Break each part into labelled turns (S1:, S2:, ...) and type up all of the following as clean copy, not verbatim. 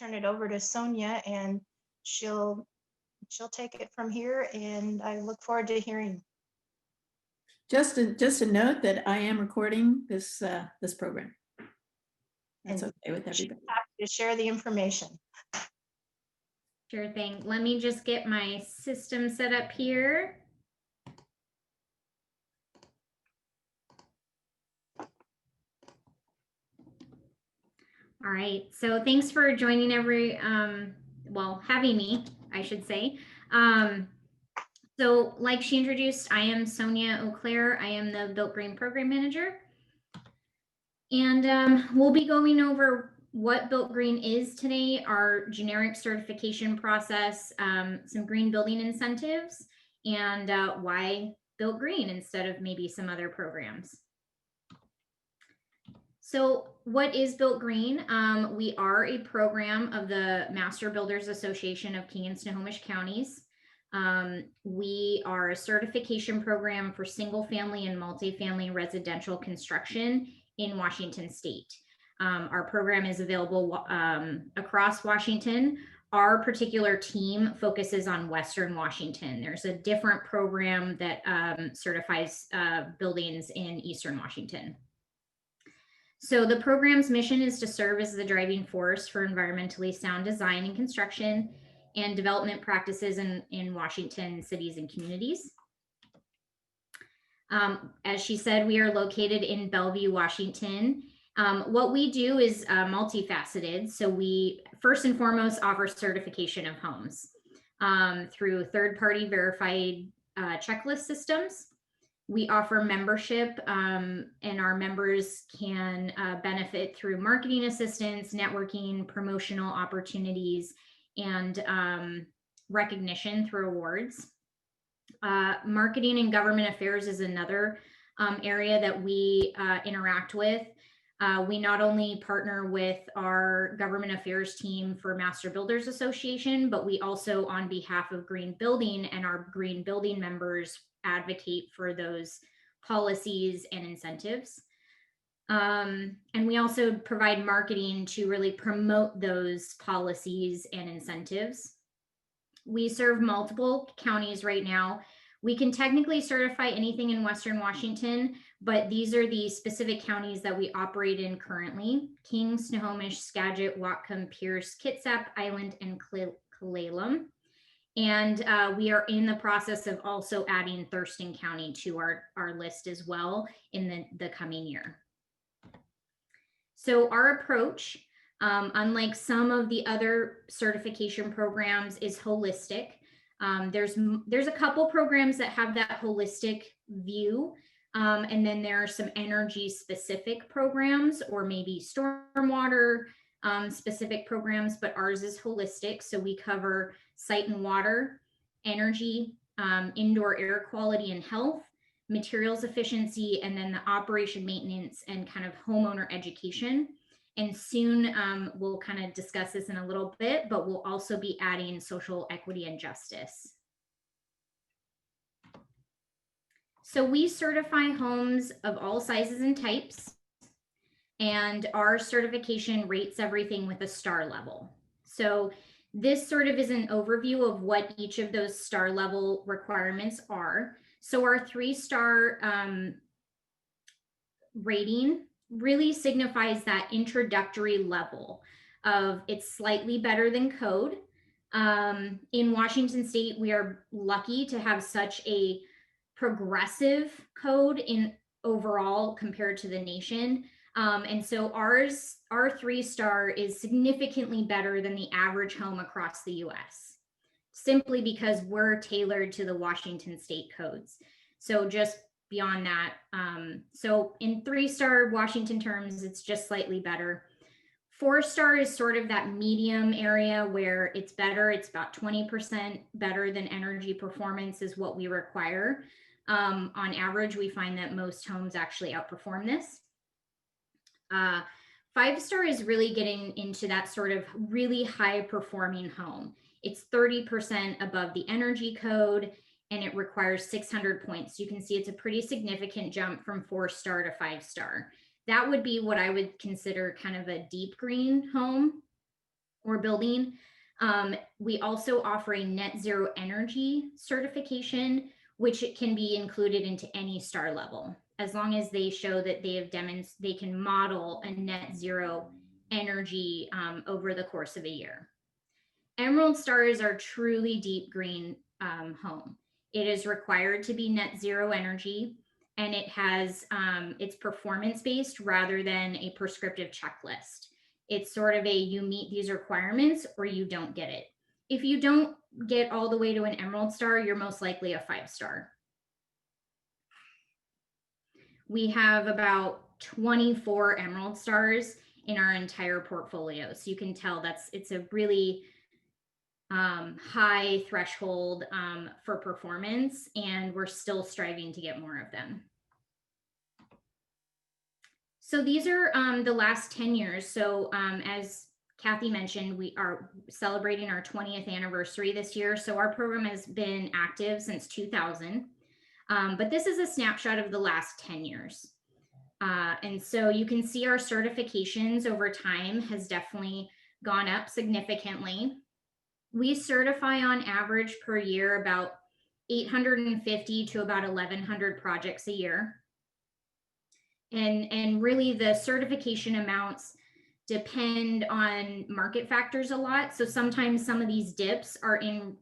S1: turn it over to Sonja, and she'll take it from here, and I look forward to hearing.
S2: Just a note that I am recording this this program. That's okay with everybody.
S1: Happy to share the information.
S3: Sure thing. Let me just get my system set up here. All right, so thanks for joining having me, I should say. So like she introduced, I am Sonja O'Cl. I am the Built Green Program Manager. And we'll be going over what Built Green is today, our generic certification process, some green building incentives, and why Built Green instead of maybe some other programs. So what is Built Green? We are a program of the Master Builders Association of King and Snohomish counties. We are a certification program for single family and multifamily residential construction in Washington state. Our program is available across Washington. Our particular team focuses on Western Washington. There's a different program that certifies buildings in Eastern Washington. So the program's mission is to serve as the driving force for environmentally sound design and construction and development practices in Washington cities and communities. As she said, we are located in Bellevue, Washington. What we do is multifaceted. So we first and foremost offer certification of homes through third-party verified checklist systems. We offer membership, and our members can benefit through marketing assistance, networking, promotional opportunities, and recognition through awards. Marketing and government affairs is another area that we interact with. We not only partner with our government affairs team for Master Builders Association, but we also, on behalf of Green Building and our Green Building members, advocate for those policies and incentives. And we also provide marketing to really promote those policies and incentives. We serve multiple counties right now. We can technically certify anything in Western Washington, but these are the specific counties that we operate in currently: King, Snohomish, Skagit, Whatcom, Pierce, Kitsap, Island, and Tulalip. And we are in the process of also adding Thurston County to our list as well in the coming year. So our approach, unlike some of the other certification programs, is holistic. There's a couple programs that have that holistic view, and then there are some energy specific programs or maybe stormwater specific programs, but ours is holistic. So we cover site and water, energy, indoor air quality and health, materials efficiency, and then the operation maintenance and kind of homeowner education. And soon we'll kind of discuss this in a little bit, but we'll also be adding social equity and justice. So we certify homes of all sizes and types, and our certification rates everything with a star level. So this sort of is an overview of what each of those star level requirements are. So our 3-star rating really signifies that introductory level of it's slightly better than code. In Washington state, we are lucky to have such a progressive code in overall compared to the nation. And so our 3-star is significantly better than the average home across the US, simply because we're tailored to the Washington state codes. So just beyond that, so in 3-star Washington terms, it's just slightly better. 4-star is sort of that medium area where it's better. It's about 20% better than energy performance is what we require. On average, we find that most homes actually outperform this. 5-star is really getting into that sort of really high performing home. It's 30% above the energy code, and it requires 600 points. You can see it's a pretty significant jump from 4-star to 5-star. That would be what I would consider kind of a deep green home or building. We also offer a net zero energy certification, which it can be included into any star level, as long as they show that they can model a net zero energy over the course of a year. Emerald stars are truly deep green home. It is required to be net zero energy, and it has it's performance based rather than a prescriptive checklist. It's sort of a, you meet these requirements or you don't get it. If you don't get all the way to an emerald star, you're most likely a 5-star. We have about 24 emerald stars in our entire portfolio. So you can tell it's a really high threshold for performance, and we're still striving to get more of them. So these are the last 10 years. So as Kathy mentioned, we are celebrating our 20th anniversary this year. So our program has been active since 2000. But this is a snapshot of the last 10 years. And so you can see our certifications over time has definitely gone up significantly. We certify on average per year about 850 to about 1,100 projects a year. And really the certification amounts depend on market factors a lot. So sometimes some of these dips are in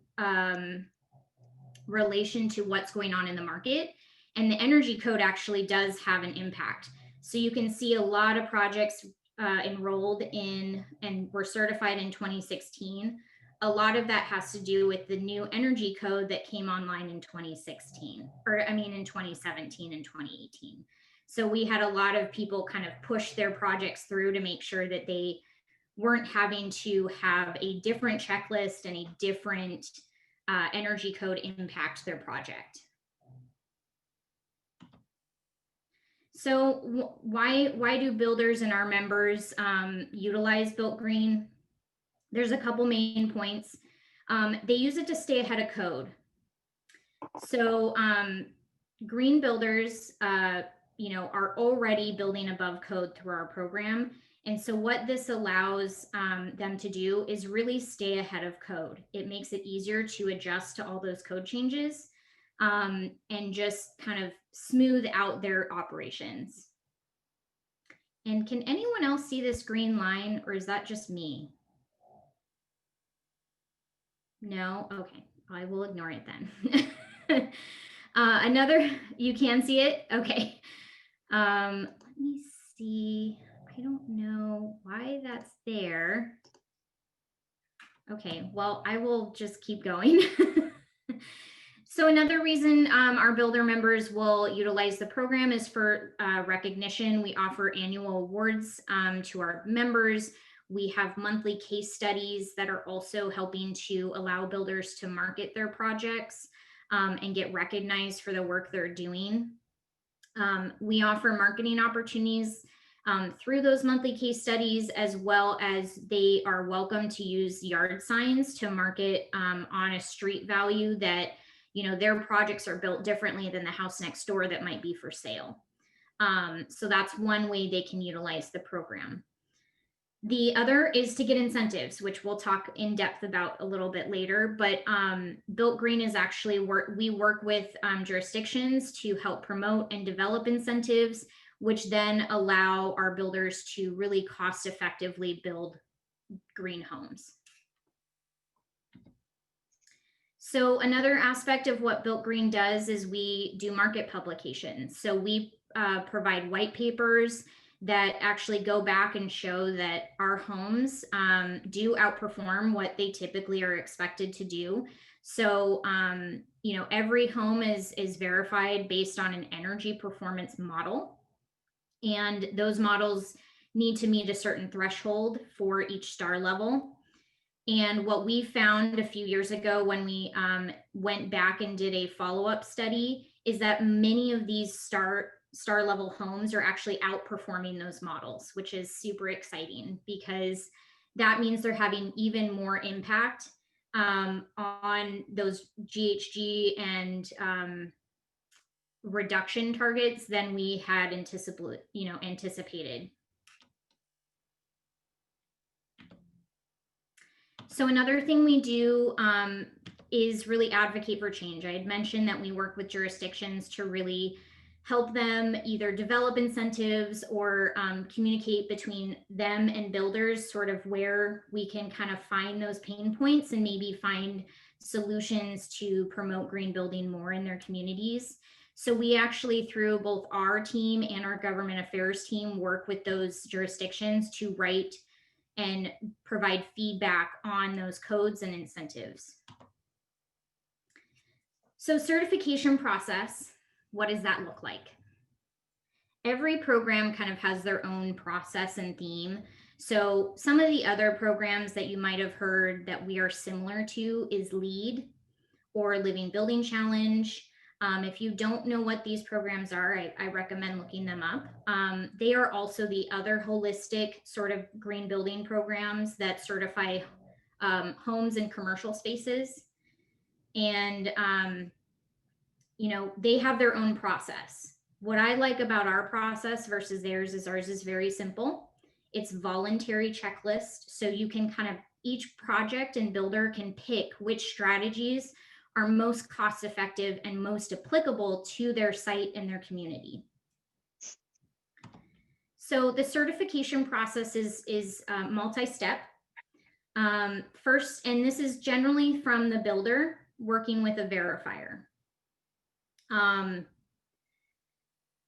S3: relation to what's going on in the market. And the energy code actually does have an impact. So you can see a lot of projects enrolled in and were certified in 2016. A lot of that has to do with the new energy code that came online in 2016, or I mean in 2017 and 2018. So we had a lot of people kind of push their projects through to make sure that they weren't having to have a different checklist and a different energy code impact their project. So why do builders and our members utilize Built Green? There's a couple main points. They use it to stay ahead of code. So green builders are already building above code through our program. And so what this allows them to do is really stay ahead of code. It makes it easier to adjust to all those code changes and just kind of smooth out their operations. And can anyone else see this green line, or is that just me? No? Okay, I will ignore it then. You can see it? Okay. Let me see. I don't know why that's there. Okay, well, I will just keep going. So another reason our builder members will utilize the program is for recognition. We offer annual awards to our members. We have monthly case studies that are also helping to allow builders to market their projects and get recognized for the work they're doing. We offer marketing opportunities through those monthly case studies, as well as they are welcome to use yard signs to market on a street value that, their projects are built differently than the house next door that might be for sale. So that's one way they can utilize the program. The other is to get incentives, which we'll talk in depth about a little bit later, but Built Green is actually we work with jurisdictions to help promote and develop incentives, which then allow our builders to really cost effectively build green homes. So another aspect of what Built Green does is we do market publications. So we provide white papers that actually go back and show that our homes do outperform what they typically are expected to do. So, every home is verified based on an energy performance model. And those models need to meet a certain threshold for each star level. And what we found a few years ago when we went back and did a follow-up study is that many of these star level homes are actually outperforming those models, which is super exciting because that means they're having even more impact on those GHG and reduction targets than we had anticipated. So another thing we do is really advocate for change. I had mentioned that we work with jurisdictions to really help them either develop incentives or communicate between them and builders, sort of where we can kind of find those pain points and maybe find solutions to promote green building more in their communities. So we actually, through both our team and our government affairs team, work with those jurisdictions to write and provide feedback on those codes and incentives. So certification process, what does that look like? Every program kind of has their own process and theme. So some of the other programs that you might have heard that we are similar to is LEED or Living Building Challenge. If you don't know what these programs are, I recommend looking them up. They are also the other holistic sort of green building programs that certify homes and commercial spaces. And, you know, they have their own process. What I like about our process versus theirs is ours is very simple. It's voluntary checklist. So you can kind of, each project and builder can pick which strategies are most cost effective and most applicable to their site and their community. So the certification process is multi-step. First, and this is generally from the builder working with a verifier.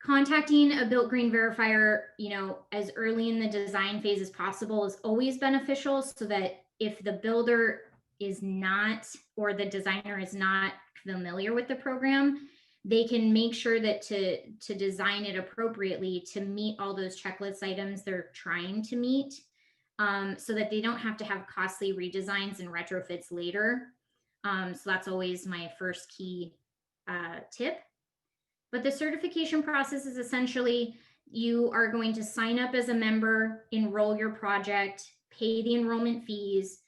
S3: Contacting a Built Green verifier, you know, as early in the design phase as possible is always beneficial, so that if the builder is not, or the designer is not familiar with the program, they can make sure that to design it appropriately to meet all those checklist items they're trying to meet, so that they don't have to have costly redesigns and retrofits later. So that's always my first key tip. But the certification process is essentially, you are going to sign up as a member, enroll your project, pay the enrollment fees.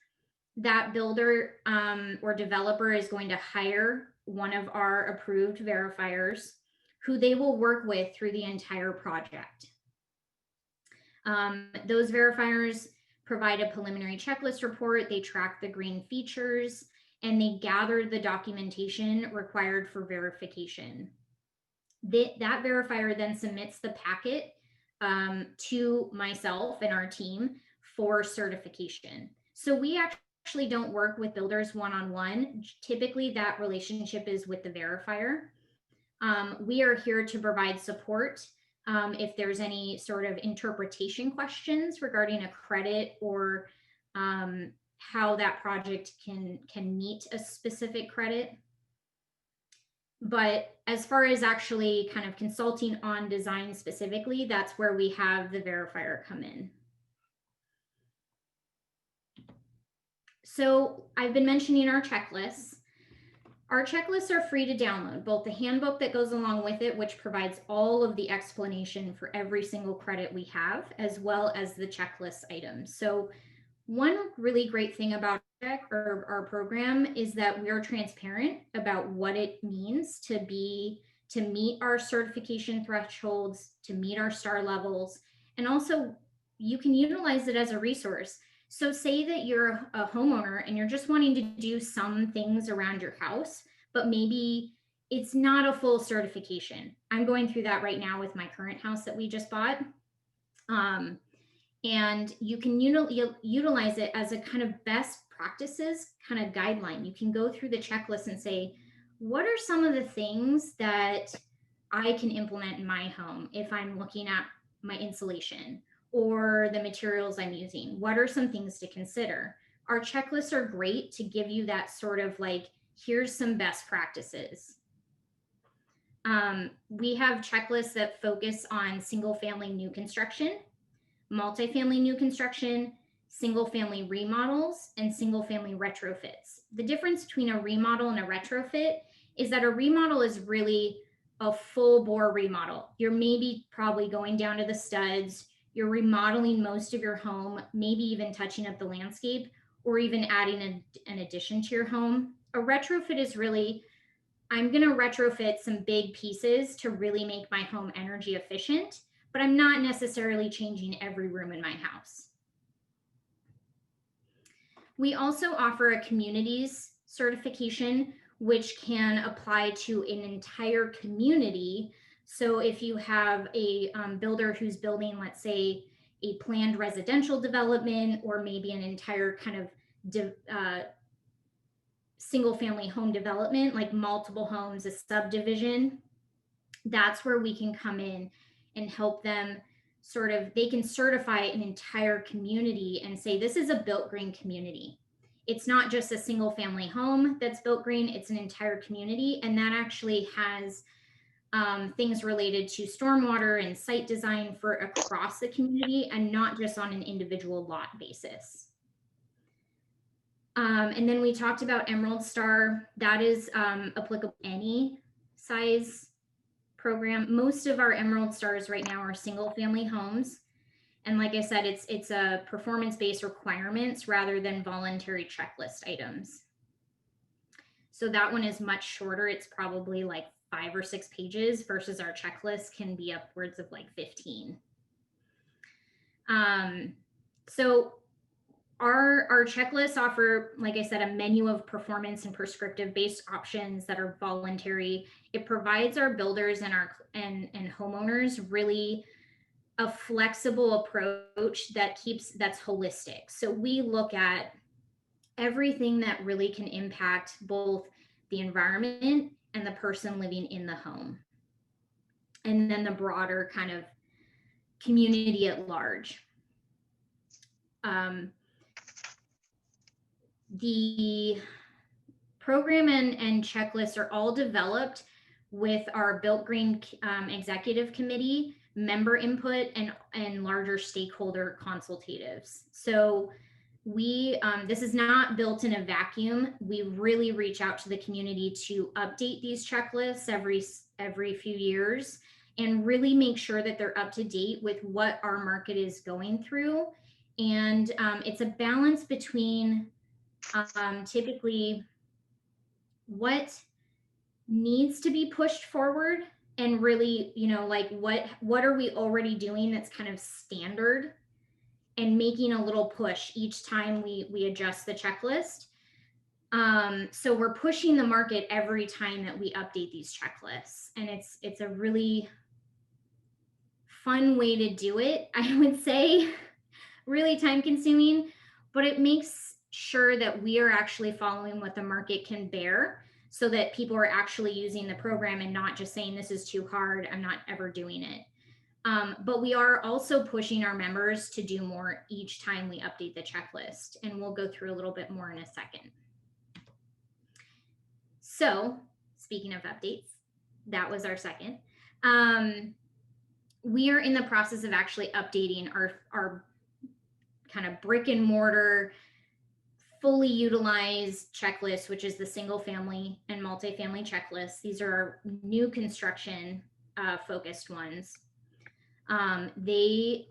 S3: That builder or developer is going to hire one of our approved verifiers who they will work with through the entire project. Those verifiers provide a preliminary checklist report, they track the green features, and they gather the documentation required for verification. That verifier then submits the packet to myself and our team for certification. So we actually don't work with builders one-on-one. Typically that relationship is with the verifier. We are here to provide support if there's any sort of interpretation questions regarding a credit or how that project can meet a specific credit. But as far as actually kind of consulting on design specifically, that's where we have the verifier come in. So I've been mentioning our checklists. Our checklists are free to download, both the handbook that goes along with it, which provides all of the explanation for every single credit we have, as well as the checklist items. So one really great thing about our program is that we are transparent about what it means to meet our certification thresholds, to meet our star levels, and also you can utilize it as a resource. So say that you're a homeowner and you're just wanting to do some things around your house, but maybe it's not a full certification. I'm going through that right now with my current house that we just bought. And you can utilize it as a kind of best practices kind of guideline. You can go through the checklist and say, what are some of the things that I can implement in my home if I'm looking at my insulation or the materials I'm using? What are some things to consider? Our checklists are great to give you that sort of like, here's some best practices. We have checklists that focus on single family new construction, multifamily new construction, single family remodels, and single family retrofits. The difference between a remodel and a retrofit is that a remodel is really a full bore remodel. You're maybe probably going down to the studs, you're remodeling most of your home, maybe even touching up the landscape, or even adding an addition to your home. A retrofit is really, I'm gonna retrofit some big pieces to really make my home energy efficient, but I'm not necessarily changing every room in my house. We also offer a communities certification, which can apply to an entire community. So if you have a builder who's building, let's say, a planned residential development, or maybe an entire kind of single family home development, like multiple homes, a subdivision, that's where we can come in and help them they can certify an entire community and say, this is a built green community. It's not just a single family home that's built green, it's an entire community. And that actually has things related to stormwater and site design for across the community, and not just on an individual lot basis. And then we talked about Emerald Star. That is applicable to any size program. Most of our Emerald Stars right now are single family homes. And like I said, it's a performance-based requirements rather than voluntary checklist items. So that one is much shorter. It's probably like 5 or 6 pages versus our checklist can be upwards of like 15. So our checklists offer, like I said, a menu of performance and prescriptive based options that are voluntary. It provides our builders and homeowners really a flexible approach that's holistic. So we look at everything that really can impact both the environment and the person living in the home, and then the broader kind of community at large. The program and checklists are all developed with our Built Green Executive Committee, member input, and larger stakeholder consultatives. So this is not built in a vacuum. We really reach out to the community to update these checklists every few years and really make sure that they're up to date with what our market is going through. And it's a balance between typically what needs to be pushed forward and really, like what are we already doing that's kind of standard, and making a little push each time we adjust the checklist. So we're pushing the market every time that we update these checklists, and it's a really fun way to do it. I would say really time consuming, but it makes sure that we are actually following what the market can bear, so that people are actually using the program and not just saying, this is too hard, I'm not ever doing it. But we are also pushing our members to do more each time we update the checklist, and we'll go through a little bit more in a second. So speaking of updates, that was our second. We are in the process of actually updating our kind of brick and mortar, fully utilized checklist, which is the single family and multifamily checklist. These are our new construction focused ones. The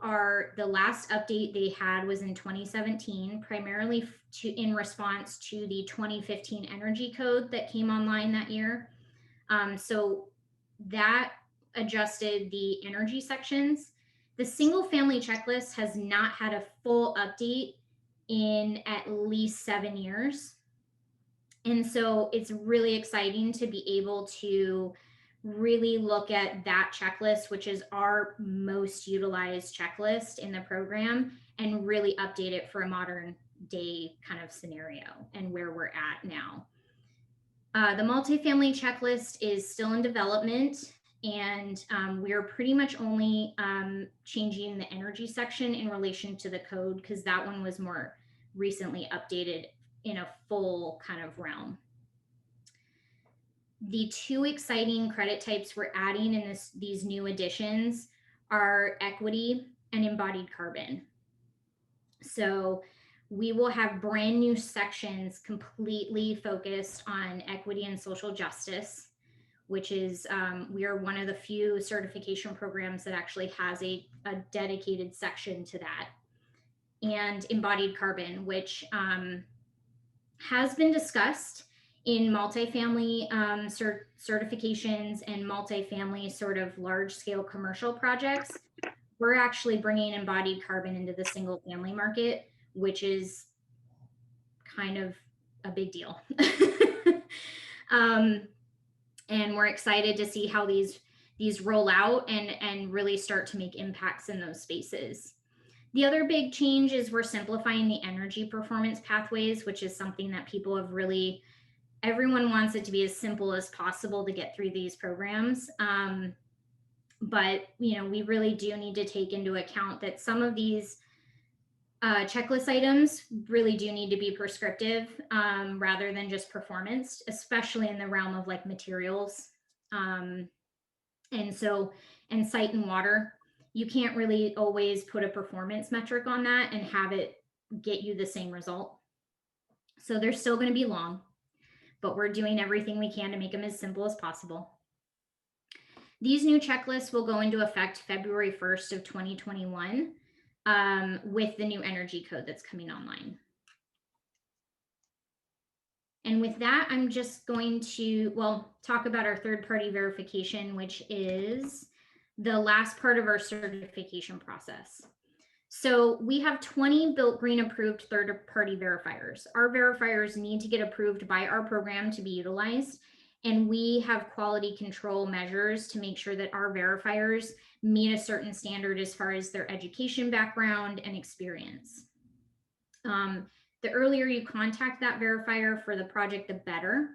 S3: last update they had was in 2017, primarily in response to the 2015 energy code that came online that year. So that adjusted the energy sections. The single family checklist has not had a full update in at least 7 years. And so it's really exciting to be able to really look at that checklist, which is our most utilized checklist in the program, and really update it for a modern day kind of scenario and where we're at now. The multifamily checklist is still in development, and we are pretty much only changing the energy section in relation to the code, because that one was more recently updated in a full kind of realm. The 2 exciting credit types we're adding in these new additions are equity and embodied carbon. So we will have brand new sections completely focused on equity and social justice, which is, we are one of the few certification programs that actually has a dedicated section to that. And embodied carbon, which has been discussed in multifamily certifications and multifamily sort of large scale commercial projects. We're actually bringing embodied carbon into the single family market, which is kind of a big deal. And we're excited to see how these roll out and really start to make impacts in those spaces. The other big change is we're simplifying the energy performance pathways, which is something that people have really, everyone wants it to be as simple as possible to get through these programs. But, you know, we really do need to take into account that some of these checklist items really do need to be prescriptive rather than just performance, especially in the realm of like materials. And site and water, you can't really always put a performance metric on that and have it get you the same result. So they're still going to be long, but we're doing everything we can to make them as simple as possible. These new checklists will go into effect February 1st of 2021 with the new energy code that's coming online. And with that, I'm just going to, talk about our third-party verification, which is the last part of our certification process. So we have 20 Built Green approved third-party verifiers. Our verifiers need to get approved by our program to be utilized, and we have quality control measures to make sure that our verifiers meet a certain standard as far as their education background and experience. The earlier you contact that verifier for the project, the better.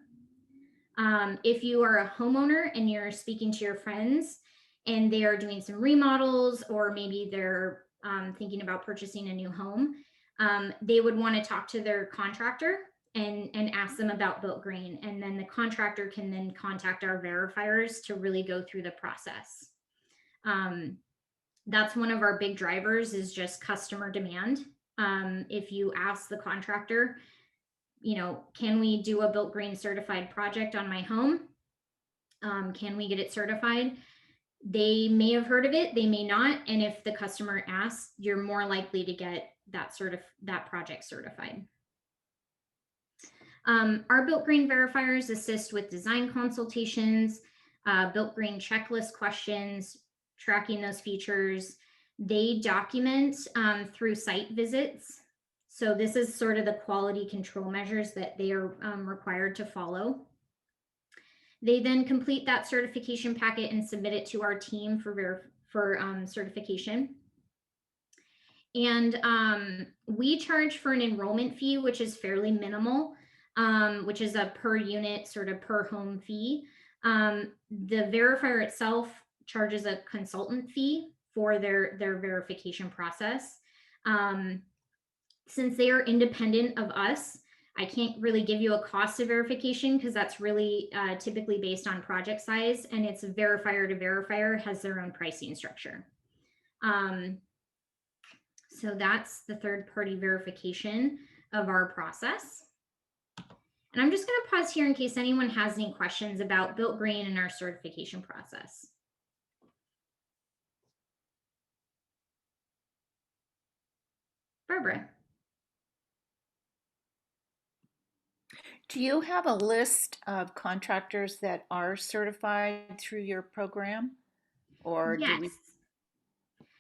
S3: If you are a homeowner and you're speaking to your friends and they are doing some remodels, or maybe they're thinking about purchasing a new home, they would want to talk to their contractor and ask them about Built Green. And then the contractor can then contact our verifiers to really go through the process. That's one of our big drivers, is just customer demand. If you ask the contractor, you know, can we do a Built Green certified project on my home? Can we get it certified? They may have heard of it, they may not. And if the customer asks, you're more likely to get that project certified. Our Built Green verifiers assist with design consultations, Built Green checklist questions, tracking those features. They document through site visits. So this is sort of the quality control measures that they are required to follow. They then complete that certification packet and submit it to our team for certification. And we charge for an enrollment fee, which is fairly minimal, which is a per unit, sort of per home fee. The verifier itself charges a consultant fee for their verification process. Since they are independent of us, I can't really give you a cost of verification because that's really typically based on project size, and it's verifier to verifier has their own pricing structure. So that's the third-party verification of our process. And I'm just going to pause here in case anyone has any questions about Built Green and our certification process. Barbara.
S4: Do you have a list of contractors that are certified through your program? Or
S3: Yes.
S4: do we?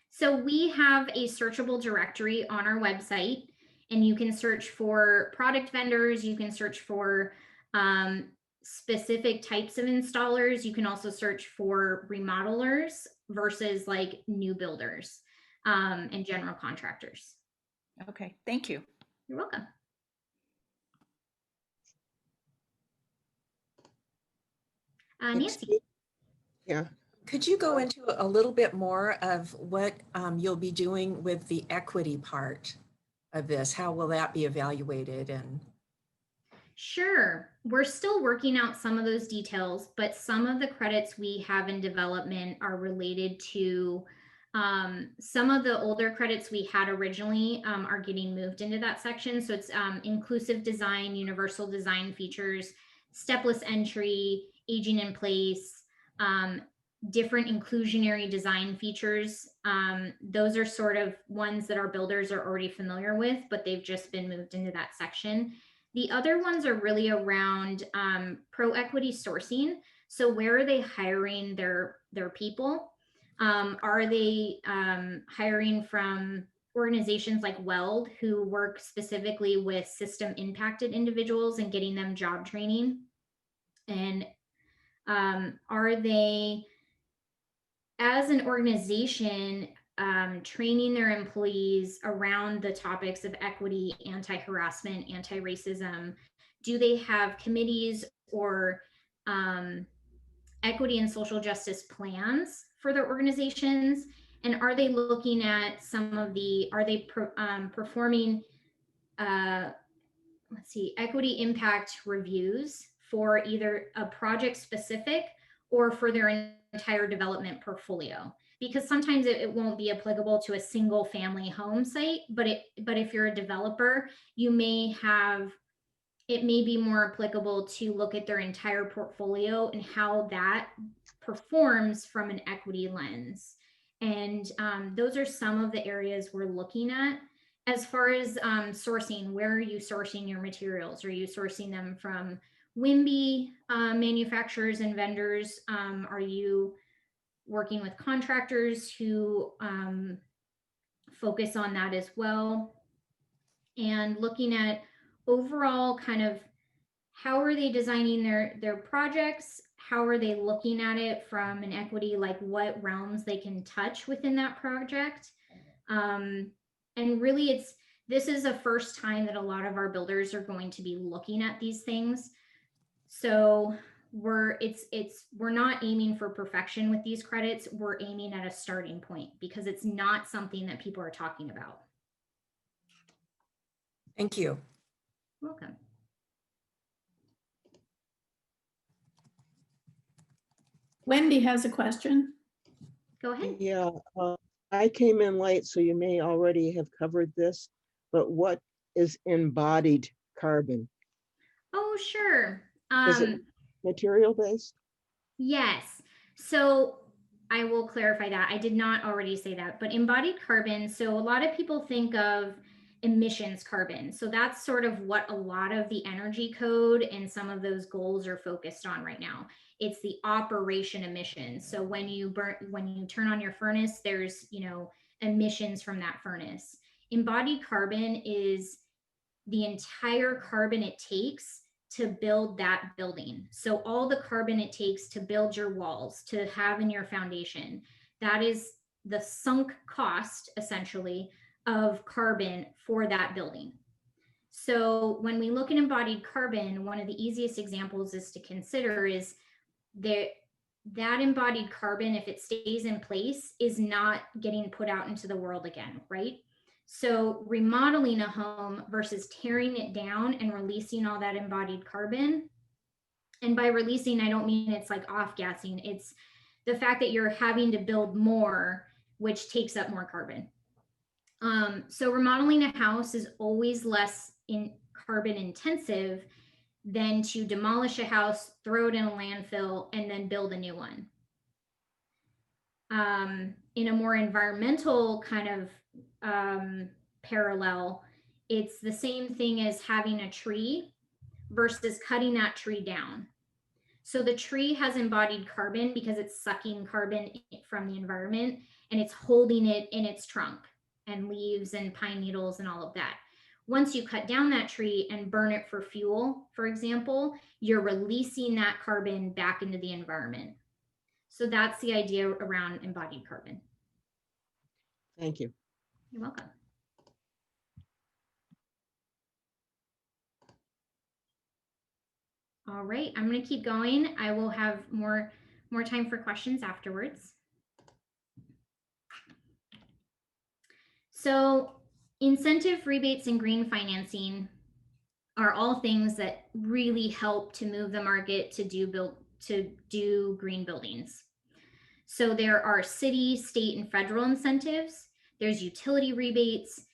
S3: So we have a searchable directory on our website, and you can search for product vendors. You can search for specific types of installers. You can also search for remodelers versus like new builders and general contractors.
S4: Okay, thank you.
S3: You're welcome. Nancy.
S5: Yeah. Could you go into a little bit more of what you'll be doing with the equity part of this? How will that be evaluated? And
S3: Sure. We're still working out some of those details, but some of the credits we have in development are related to some of the older credits we had originally are getting moved into that section. So it's inclusive design, universal design features, stepless entry, aging in place, different inclusionary design features. Those are sort of ones that our builders are already familiar with, but they've just been moved into that section. The other ones are really around pro-equity sourcing. So where are they hiring their people? Are they hiring from organizations like Weld, who work specifically with system impacted individuals and getting them job training? And are they, as an organization, training their employees around the topics of equity, anti-harassment, anti-racism? Do they have committees or equity and social justice plans for their organizations? And are they looking at some of the, are they performing, let's see, equity impact reviews for either a project specific or for their entire development portfolio? Because sometimes it won't be applicable to a single family home site, but if you're a developer, you may have, it may be more applicable to look at their entire portfolio and how that performs from an equity lens. And those are some of the areas we're looking at. As far as sourcing, where are you sourcing your materials? Are you sourcing them from WIMBY manufacturers and vendors? Are you working with contractors who focus on that as well? And looking at overall kind of how are they designing their projects? How are they looking at it from an equity, like what realms they can touch within that project? And really this is a first time that a lot of our builders are going to be looking at these things. So we're not aiming for perfection with these credits. We're aiming at a starting point because it's not something that people are talking about.
S5: Thank you.
S3: Welcome.
S2: Wendy has a question.
S3: Go ahead.
S6: Yeah, I came in late, so you may already have covered this, but what is embodied carbon?
S3: Oh, sure.
S6: Is it material based?
S3: Yes. So I will clarify that. I did not already say that, but embodied carbon. So a lot of people think of emissions carbon. So that's sort of what a lot of the energy code and some of those goals are focused on right now. It's the operation emissions. So when you turn on your furnace, there's, emissions from that furnace. Embodied carbon is the entire carbon it takes to build that building. So all the carbon it takes to build your walls, to have in your foundation, that is the sunk cost, essentially, of carbon for that building. So when we look at embodied carbon, one of the easiest examples is to consider is that embodied carbon, if it stays in place, is not getting put out into the world again, right? So remodeling a home versus tearing it down and releasing all that embodied carbon. And by releasing, I don't mean it's like off-gassing. It's the fact that you're having to build more, which takes up more carbon. So remodeling a house is always less carbon intensive than to demolish a house, throw it in a landfill, and then build a new one. In a more environmental kind of parallel, it's the same thing as having a tree versus cutting that tree down. So the tree has embodied carbon because it's sucking carbon from the environment and it's holding it in its trunk and leaves and pine needles and all of that. Once you cut down that tree and burn it for fuel, for example, you're releasing that carbon back into the environment. So that's the idea around embodied carbon.
S6: Thank you.
S3: You're welcome. All right, I'm going to keep going. I will have more time for questions afterwards. So incentive rebates and green financing are all things that really help to move the market to do green buildings. So there are city, state, and federal incentives. There's utility rebates,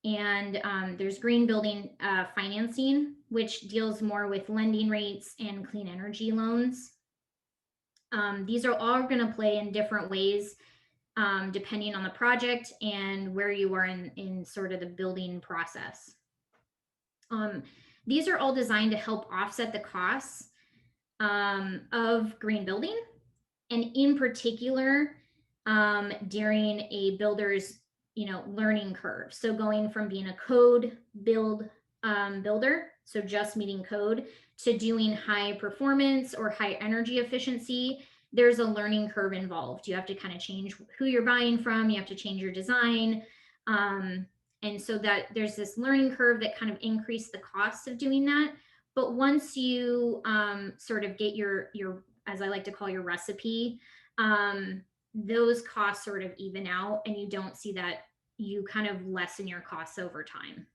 S3: and there's green building financing, which deals more with lending rates and clean energy loans. These are all going to play in different ways depending on the project and where you are in sort of the building process. These are all designed to help offset the costs of green building, and in particular, during a builder's learning curve. So going from being a code builder, so just meeting code, to doing high performance or high energy efficiency, there's a learning curve involved. You have to kind of change who you're buying from, you have to change your design. And so that there's this learning curve that kind of increased the cost of doing that. But once you sort of get your, as I like to call, your recipe, those costs sort of even out, and you don't see that, you kind of lessen your costs over time.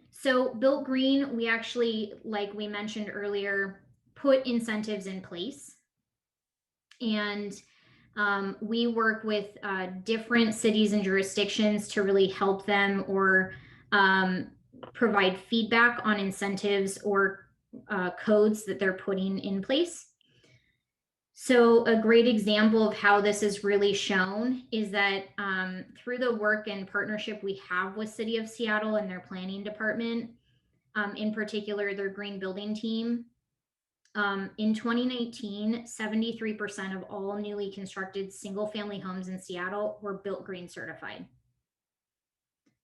S3: So Built Green, we actually, like we mentioned earlier, put incentives in place. And we work with different cities and jurisdictions to really help them or provide feedback on incentives or codes that they're putting in place. So a great example of how this is really shown is that through the work and partnership we have with City of Seattle and their planning department, in particular their green building team, in 2019, 73% of all newly constructed single family homes in Seattle were Built Green certified.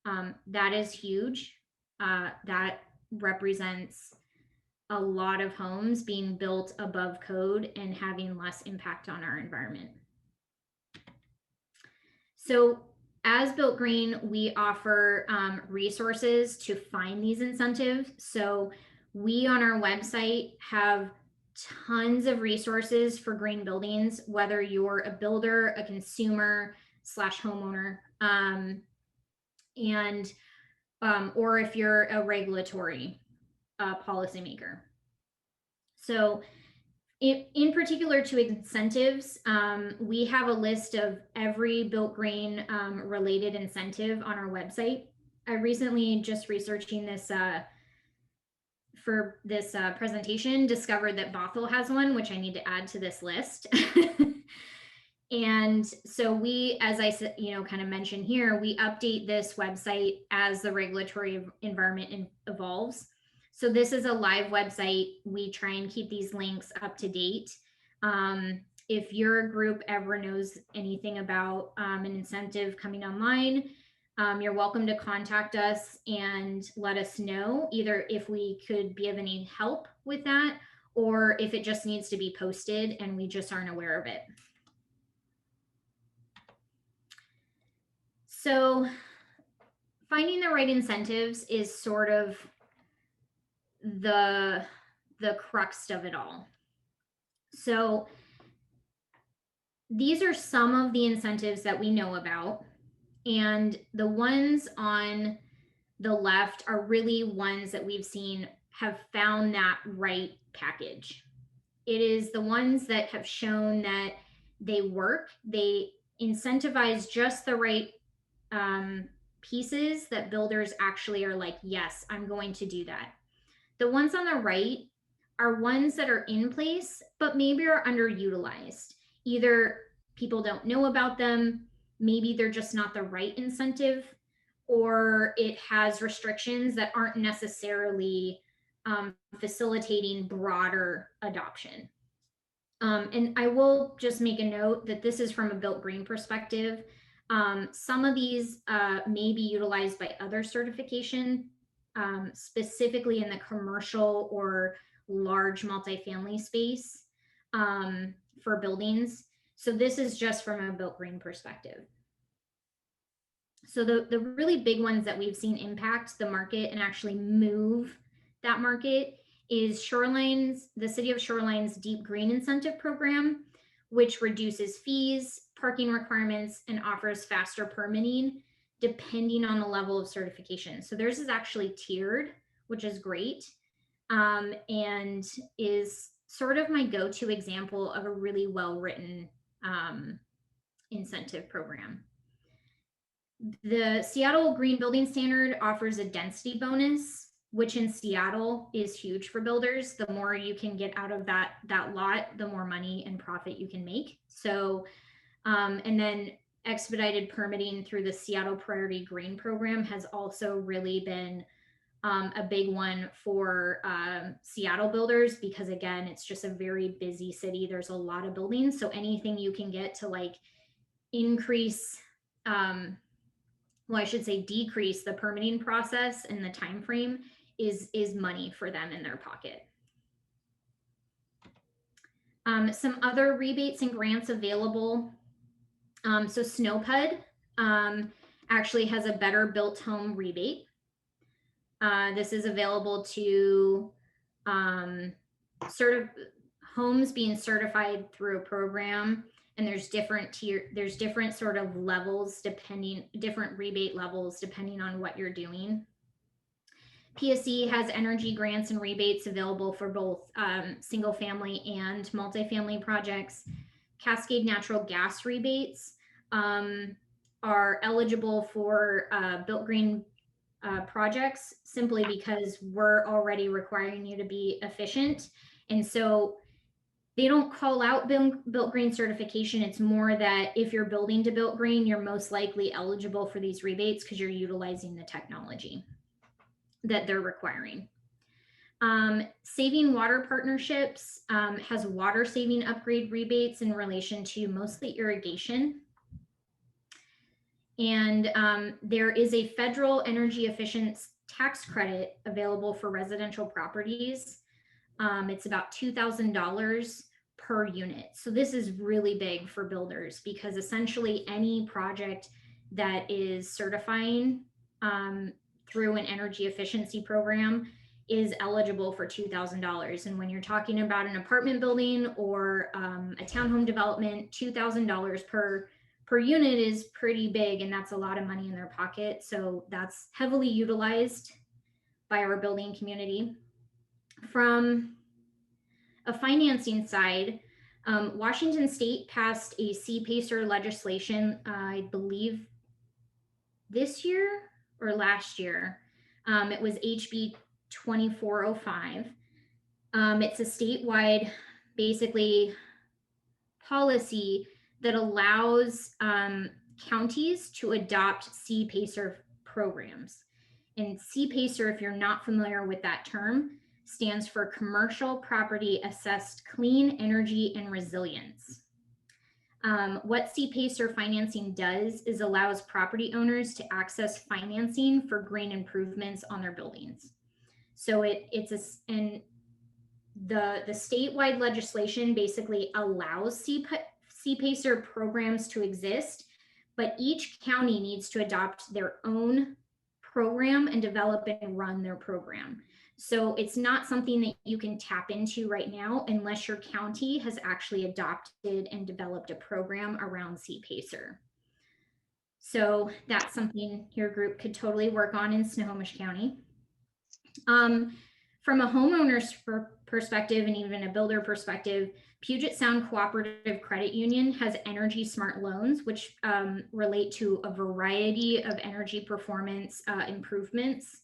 S3: That is huge. That represents a lot of homes being built above code and having less impact on our environment. So as Built Green, we offer resources to find these incentives. So we on our website have tons of resources for green buildings, whether you're a builder, a consumer / homeowner, or if you're a regulatory policymaker. So in particular to incentives, we have a list of every Built Green related incentive on our website. I recently, just researching this for this presentation, discovered that Bothell has one, which I need to add to this list. And so we, as I said, kind of mentioned here, we update this website as the regulatory environment evolves. So this is a live website. We try and keep these links up to date. If your group ever knows anything about an incentive coming online, you're welcome to contact us and let us know either if we could be of any help with that, or if it just needs to be posted and we just aren't aware of it. So finding the right incentives is sort of the crux of it all. So these are some of the incentives that we know about, and the ones on the left are really ones that we've seen have found that right package. It is the ones that have shown that they work, they incentivize just the right pieces that builders actually are like, yes, I'm going to do that. The ones on the right are ones that are in place, but maybe are underutilized. Either people don't know about them, maybe they're just not the right incentive, or it has restrictions that aren't necessarily facilitating broader adoption. And I will just make a note that this is from a Built Green perspective. Some of these may be utilized by other certification, specifically in the commercial or large multifamily space for buildings. So this is just from a Built Green perspective. So the really big ones that we've seen impact the market and actually move that market is the City of Shoreline's Deep Green Incentive Program, which reduces fees, parking requirements, and offers faster permitting depending on the level of certification. So theirs is actually tiered, which is great, and is sort of my go-to example of a really well-written incentive program. The Seattle Green Building Standard offers a density bonus, which in Seattle is huge for builders. The more you can get out of that lot, the more money and profit you can make. So, and then expedited permitting through the Seattle Priority Green Program has also really been a big one for Seattle builders, because again, it's just a very busy city. There's a lot of buildings. So anything you can get to like increase, well, I should say decrease the permitting process and the time frame is money for them in their pocket. Some other rebates and grants available. So SNOPUD actually has a better built home rebate. This is available to homes being certified through a program, and there's different sort of levels different rebate levels depending on what you're doing. PSC has energy grants and rebates available for both single family and multifamily projects. Cascade natural gas rebates are eligible for Built Green projects, simply because we're already requiring you to be efficient. And so they don't call out Built Green certification. It's more that if you're building to Built Green, you're most likely eligible for these rebates because you're utilizing the technology that they're requiring. Saving Water Partnerships has water saving upgrade rebates in relation to mostly irrigation. And there is a federal energy efficient tax credit available for residential properties. It's about $2,000 per unit. So this is really big for builders, because essentially any project that is certifying through an energy efficiency program is eligible for $2,000. And when you're talking about an apartment building or a townhome development, $2,000 per unit is pretty big, and that's a lot of money in their pocket. So that's heavily utilized by our building community. From a financing side, Washington State passed a CPACER legislation, I believe this year or last year. It was HB 2405. It's a statewide, basically, policy that allows counties to adopt CPACER programs. And CPACER, if you're not familiar with that term, stands for Commercial Property Assessed Clean Energy and Resilience. What CPACER financing does is allows property owners to access financing for green improvements on their buildings. So and the statewide legislation basically allows CPACER programs to exist, but each county needs to adopt their own program and develop and run their program. So it's not something that you can tap into right now unless your county has actually adopted and developed a program around CPACER. So that's something your group could totally work on in Snohomish County. From a homeowner's perspective and even a builder perspective, Puget Sound Cooperative Credit Union has Energy Smart Loans, which relate to a variety of energy performance improvements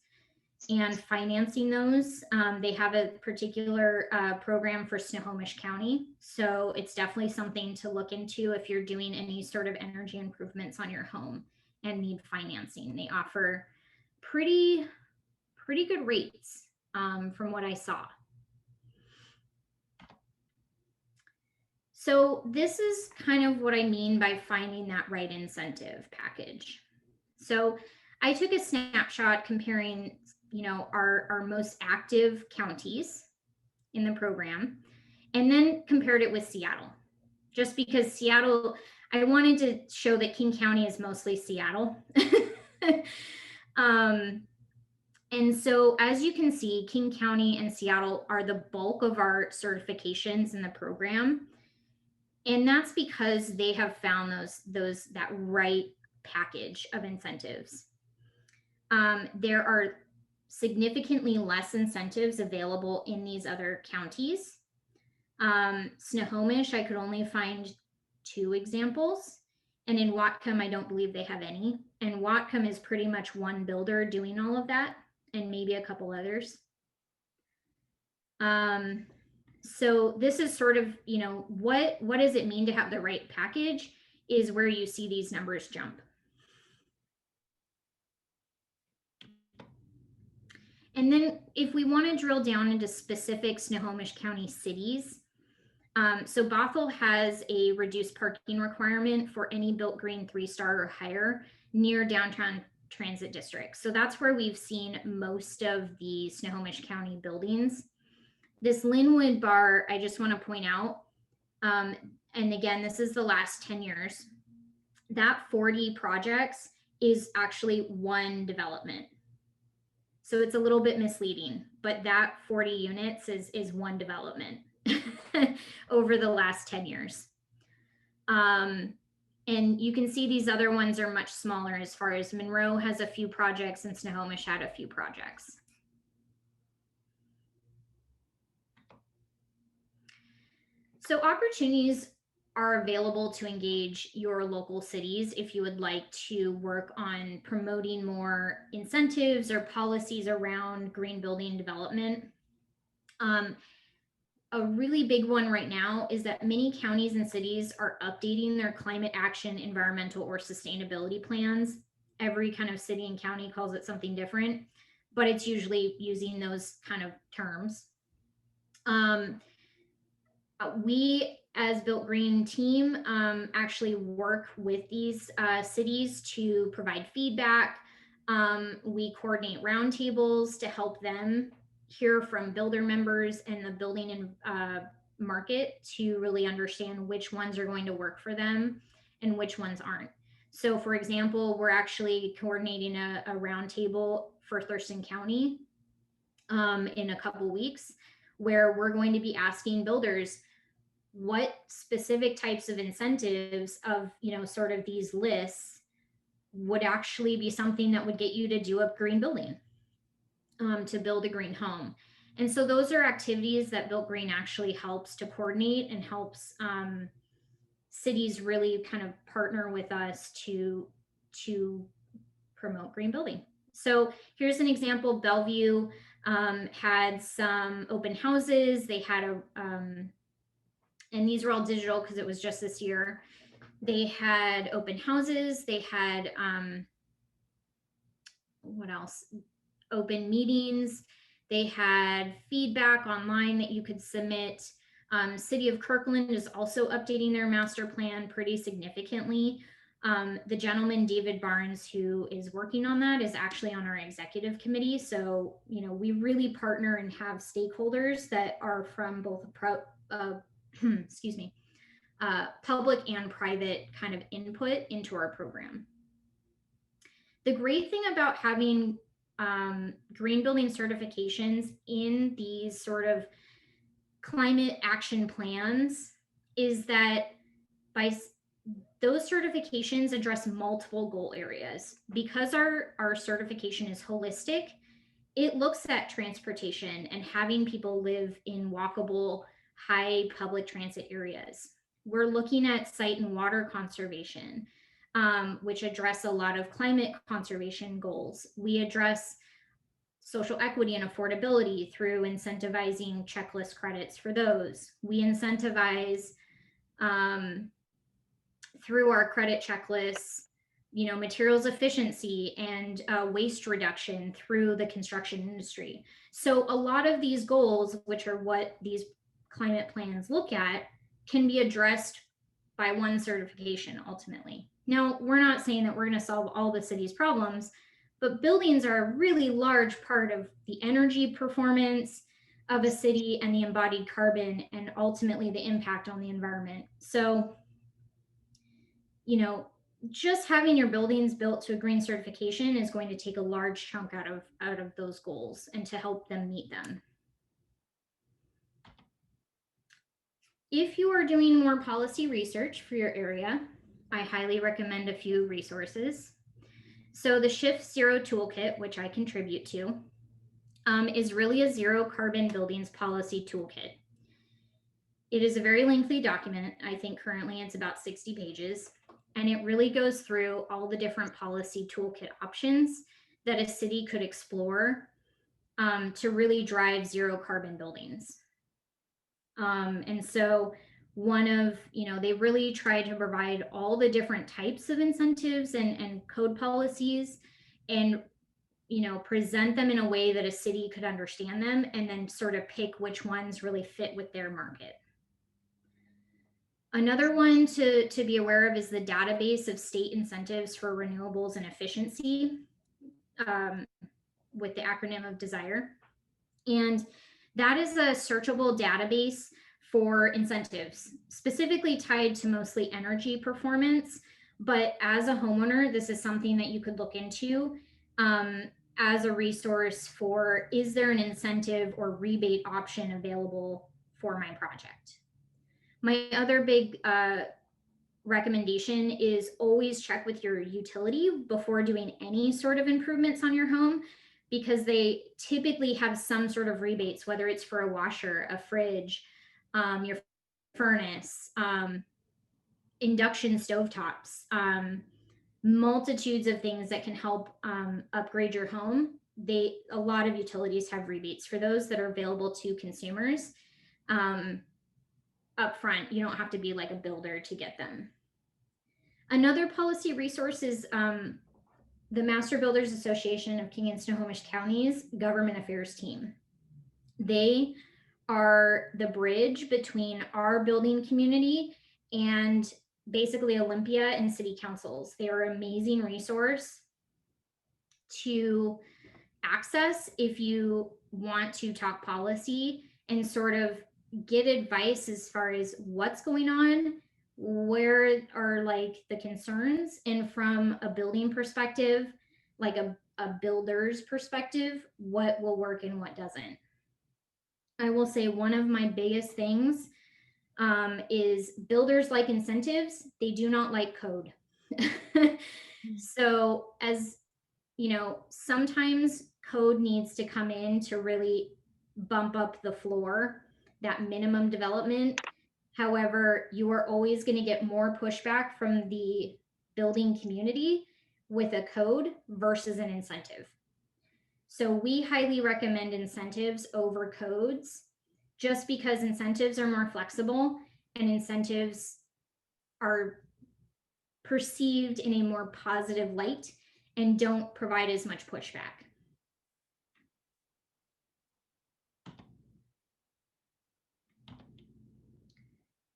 S3: and financing those. They have a particular program for Snohomish County. So it's definitely something to look into if you're doing any sort of energy improvements on your home and need financing. They offer pretty good rates from what I saw. So this is kind of what I mean by finding that right incentive package. So I took a snapshot comparing, our most active counties in the program, and then compared it with Seattle, just because Seattle, I wanted to show that King County is mostly Seattle. And so as you can see, King County and Seattle are the bulk of our certifications in the program. And that's because they have found that right package of incentives. There are significantly less incentives available in these other counties. Snohomish, I could only find 2 examples. And in Whatcom, I don't believe they have any. And Whatcom is pretty much one builder doing all of that, and maybe a couple others. So this is sort of, what does it mean to have the right package is where you see these numbers jump. And then if we want to drill down into specific Snohomish County cities, so Bothell has a reduced parking requirement for any built green 3-star or higher near downtown transit districts. So that's where we've seen most of the Snohomish County buildings. This Linwood bar, I just want to point out, and again, this is the last 10 years, that 40 projects is actually one development. So it's a little bit misleading, but that 40 units is one development over the last 10 years. And you can see these other ones are much smaller, as far as Monroe has a few projects and Snohomish had a few projects. So opportunities are available to engage your local cities if you would like to work on promoting more incentives or policies around green building development. A really big one right now is that many counties and cities are updating their climate action, environmental, or sustainability plans. Every kind of city and county calls it something different, but it's usually using those kind of terms. We, as Built Green team, actually work with these cities to provide feedback. We coordinate roundtables to help them hear from builder members and the building and market to really understand which ones are going to work for them and which ones aren't. So for example, we're actually coordinating a roundtable for Thurston County in a couple weeks, where we're going to be asking builders what specific types of incentives of, sort of these lists would actually be something that would get you to do a green building, to build a green home. And so those are activities that Built Green actually helps to coordinate and helps cities really kind of partner with us to promote green building. So here's an example. Bellevue had some open houses. They had and these are all digital because it was just this year. They had open houses. They had, what else? Open meetings. They had feedback online that you could submit. City of Kirkland is also updating their master plan pretty significantly. The gentleman, David Barnes, who is working on that, is actually on our executive committee. So, we really partner and have stakeholders that are from both excuse me, public and private kind of input into our program. The great thing about having green building certifications in these sort of climate action plans is that those certifications address multiple goal areas. Because our certification is holistic, it looks at transportation and having people live in walkable, high public transit areas. We're looking at site and water conservation, which address a lot of climate conservation goals. We address social equity and affordability through incentivizing checklist credits for those. We incentivize through our credit checklists, materials efficiency and waste reduction through the construction industry. So a lot of these goals, which are what these climate plans look at, can be addressed by one certification ultimately. Now, we're not saying that we're going to solve all the city's problems, but buildings are a really large part of the energy performance of a city and the embodied carbon and ultimately the impact on the environment. So, just having your buildings built to a green certification is going to take a large chunk out of those goals and to help them meet them. If you are doing more policy research for your area, I highly recommend a few resources. So the Shift Zero Toolkit, which I contribute to, is really a zero carbon buildings policy toolkit. It is a very lengthy document. I think currently it's about 60 pages, and it really goes through all the different policy toolkit options that a city could explore to really drive zero carbon buildings. And so they really try to provide all the different types of incentives and code policies and present them in a way that a city could understand them, and then sort of pick which ones really fit with their market. Another one to be aware of is the database of state incentives for renewables and efficiency, with the acronym of DESIRE. And that is a searchable database for incentives, specifically tied to mostly energy performance. But as a homeowner, this is something that you could look into as a resource for, is there an incentive or rebate option available for my project? My other big recommendation is always check with your utility before doing any sort of improvements on your home, because they typically have some sort of rebates, whether it's for a washer, a fridge, your furnace, induction stovetops, multitudes of things that can help upgrade your home. A lot of utilities have rebates for those that are available to consumers upfront. You don't have to be like a builder to get them. Another policy resource is the Master Builders Association of King and Snohomish Counties Government Affairs team. They are the bridge between our building community and basically Olympia and city councils. They are an amazing resource to access if you want to talk policy and sort of get advice as far as what's going on, where are like the concerns, and from a building perspective, like a builder's perspective, what will work and what doesn't. I will say one of my biggest things is builders like incentives. They do not like code. So as you know, sometimes code needs to come in to really bump up the floor, that minimum development. However, you are always going to get more pushback from the building community with a code versus an incentive. So we highly recommend incentives over codes, just because incentives are more flexible and incentives are perceived in a more positive light and don't provide as much pushback.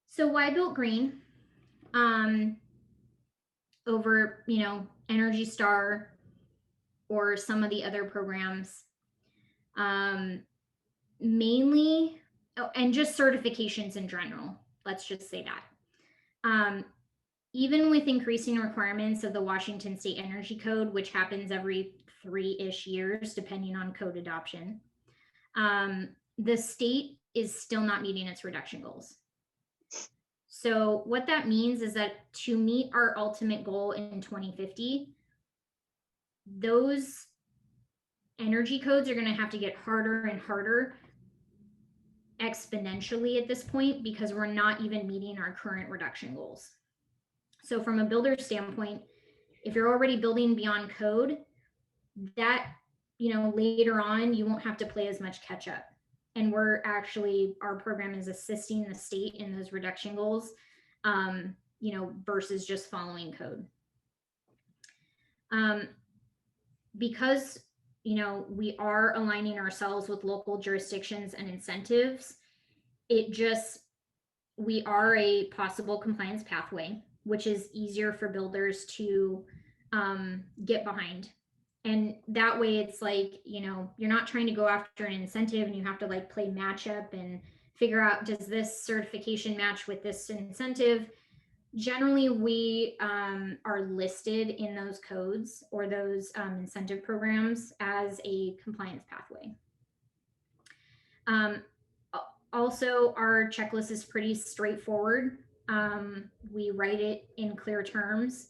S3: So why Built Green over, Energy Star or some of the other programs? Mainly, and just certifications in general, let's just say that. Even with increasing requirements of the Washington State Energy Code, which happens every 3-ish years, depending on code adoption, the state is still not meeting its reduction goals. So what that means is that to meet our ultimate goal in 2050, those energy codes are going to have to get harder and harder exponentially at this point, because we're not even meeting our current reduction goals. So from a builder standpoint, if you're already building beyond code, that, later on, you won't have to play as much catch up. And our program is assisting the state in those reduction goals, versus just following code. Because, we are aligning ourselves with local jurisdictions and incentives, we are a possible compliance pathway, which is easier for builders to get behind. And that way it's like, you're not trying to go after an incentive and you have to like play matchup and figure out, does this certification match with this incentive? Generally, we are listed in those codes or those incentive programs as a compliance pathway. Also, our checklist is pretty straightforward. We write it in clear terms,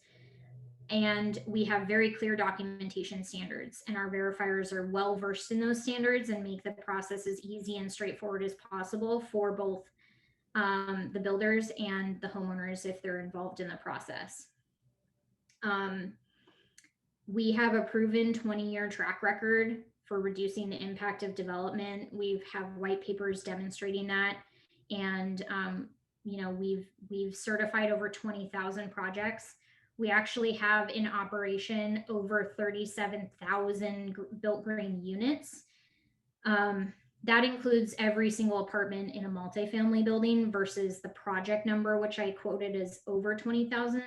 S3: and we have very clear documentation standards, and our verifiers are well versed in those standards and make the process as easy and straightforward as possible for both the builders and the homeowners if they're involved in the process. We have a proven 20-year track record for reducing the impact of development. We have white papers demonstrating that, and we've certified over 20,000 projects We actually have in operation over 37,000 built green units. That includes every single apartment in a multifamily building versus the project number, which I quoted as over 20,000,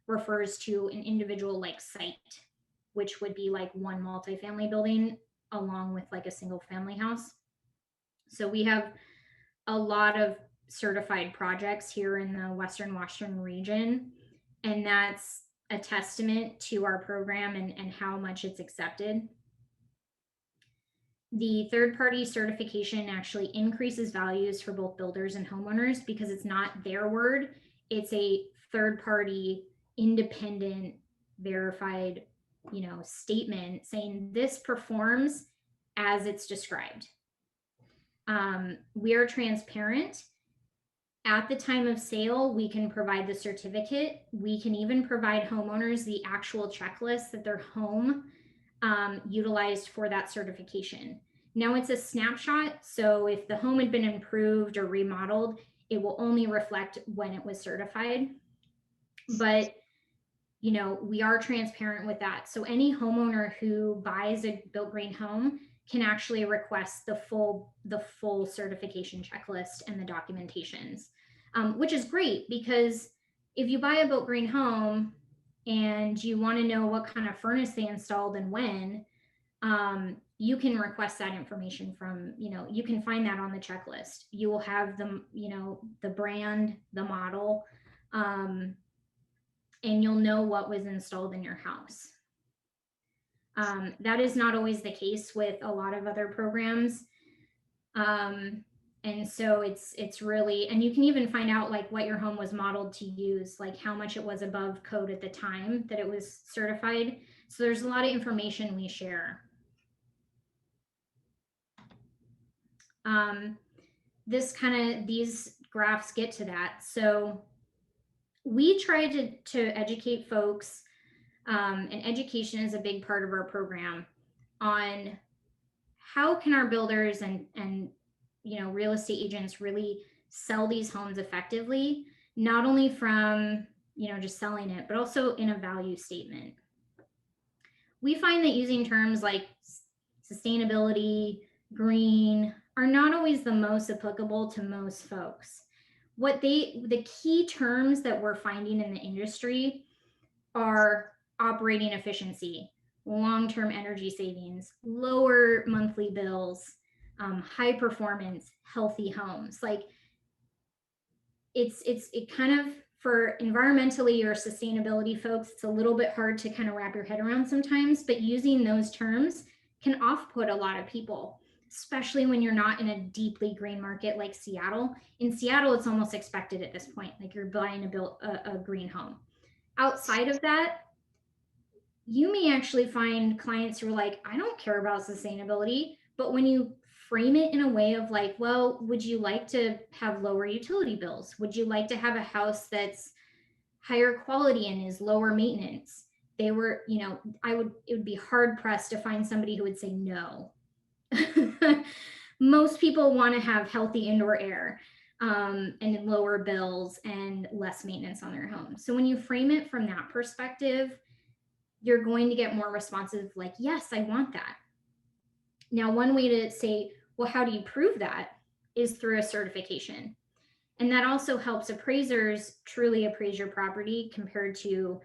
S3: refers to an individual like site, which would be like one multifamily building along with like a single family house. So we have a lot of certified projects here in the Western Washington region, and that's a testament to our program and how much it's accepted. The third-party certification actually increases values for both builders and homeowners because it's not their word, it's a third-party independent verified, statement saying this performs as it's described. We are transparent. At the time of sale, we can provide the certificate. We can even provide homeowners the actual checklist that their home utilized for that certification. Now it's a snapshot, so if the home had been improved or remodeled, it will only reflect when it was certified. But we are transparent with that. So any homeowner who buys a built green home can actually request the full certification checklist and the documentations, which is great because if you buy a built green home and you want to know what kind of furnace they installed and when, you can request that information from, you can find that on the checklist. You will have the brand, the model, and you'll know what was installed in your house. That is not always the case with a lot of other programs. And so it's really, and you can even find out like what your home was modeled to use, like how much it was above code at the time that it was certified. So there's a lot of information we share. These graphs get to that. So we try to educate folks, and education is a big part of our program, on how can our builders and real estate agents really sell these homes effectively, not only from just selling it, but also in a value statement. We find that using terms like sustainability, green, are not always the most applicable to most folks. The key terms that we're finding in the industry are operating efficiency, long-term energy savings, lower monthly bills, high performance, healthy homes. Like it kind of, for environmentally or sustainability folks, it's a little bit hard to kind of wrap your head around sometimes, but using those terms can off-put a lot of people, especially when you're not in a deeply green market like Seattle. In Seattle, it's almost expected at this point, like you're buying a green home. Outside of that, you may actually find clients who are like, I don't care about sustainability, but when you frame it in a way of like, well, would you like to have lower utility bills? Would you like to have a house that's higher quality and is lower maintenance? It would be hard pressed to find somebody who would say no. Most people want to have healthy indoor air, and lower bills and less maintenance on their home. So when you frame it from that perspective, you're going to get more responsive, like, yes, I want that. Now, one way to say, well, how do you prove that, is through a certification. And that also helps appraisers truly appraise your property compared to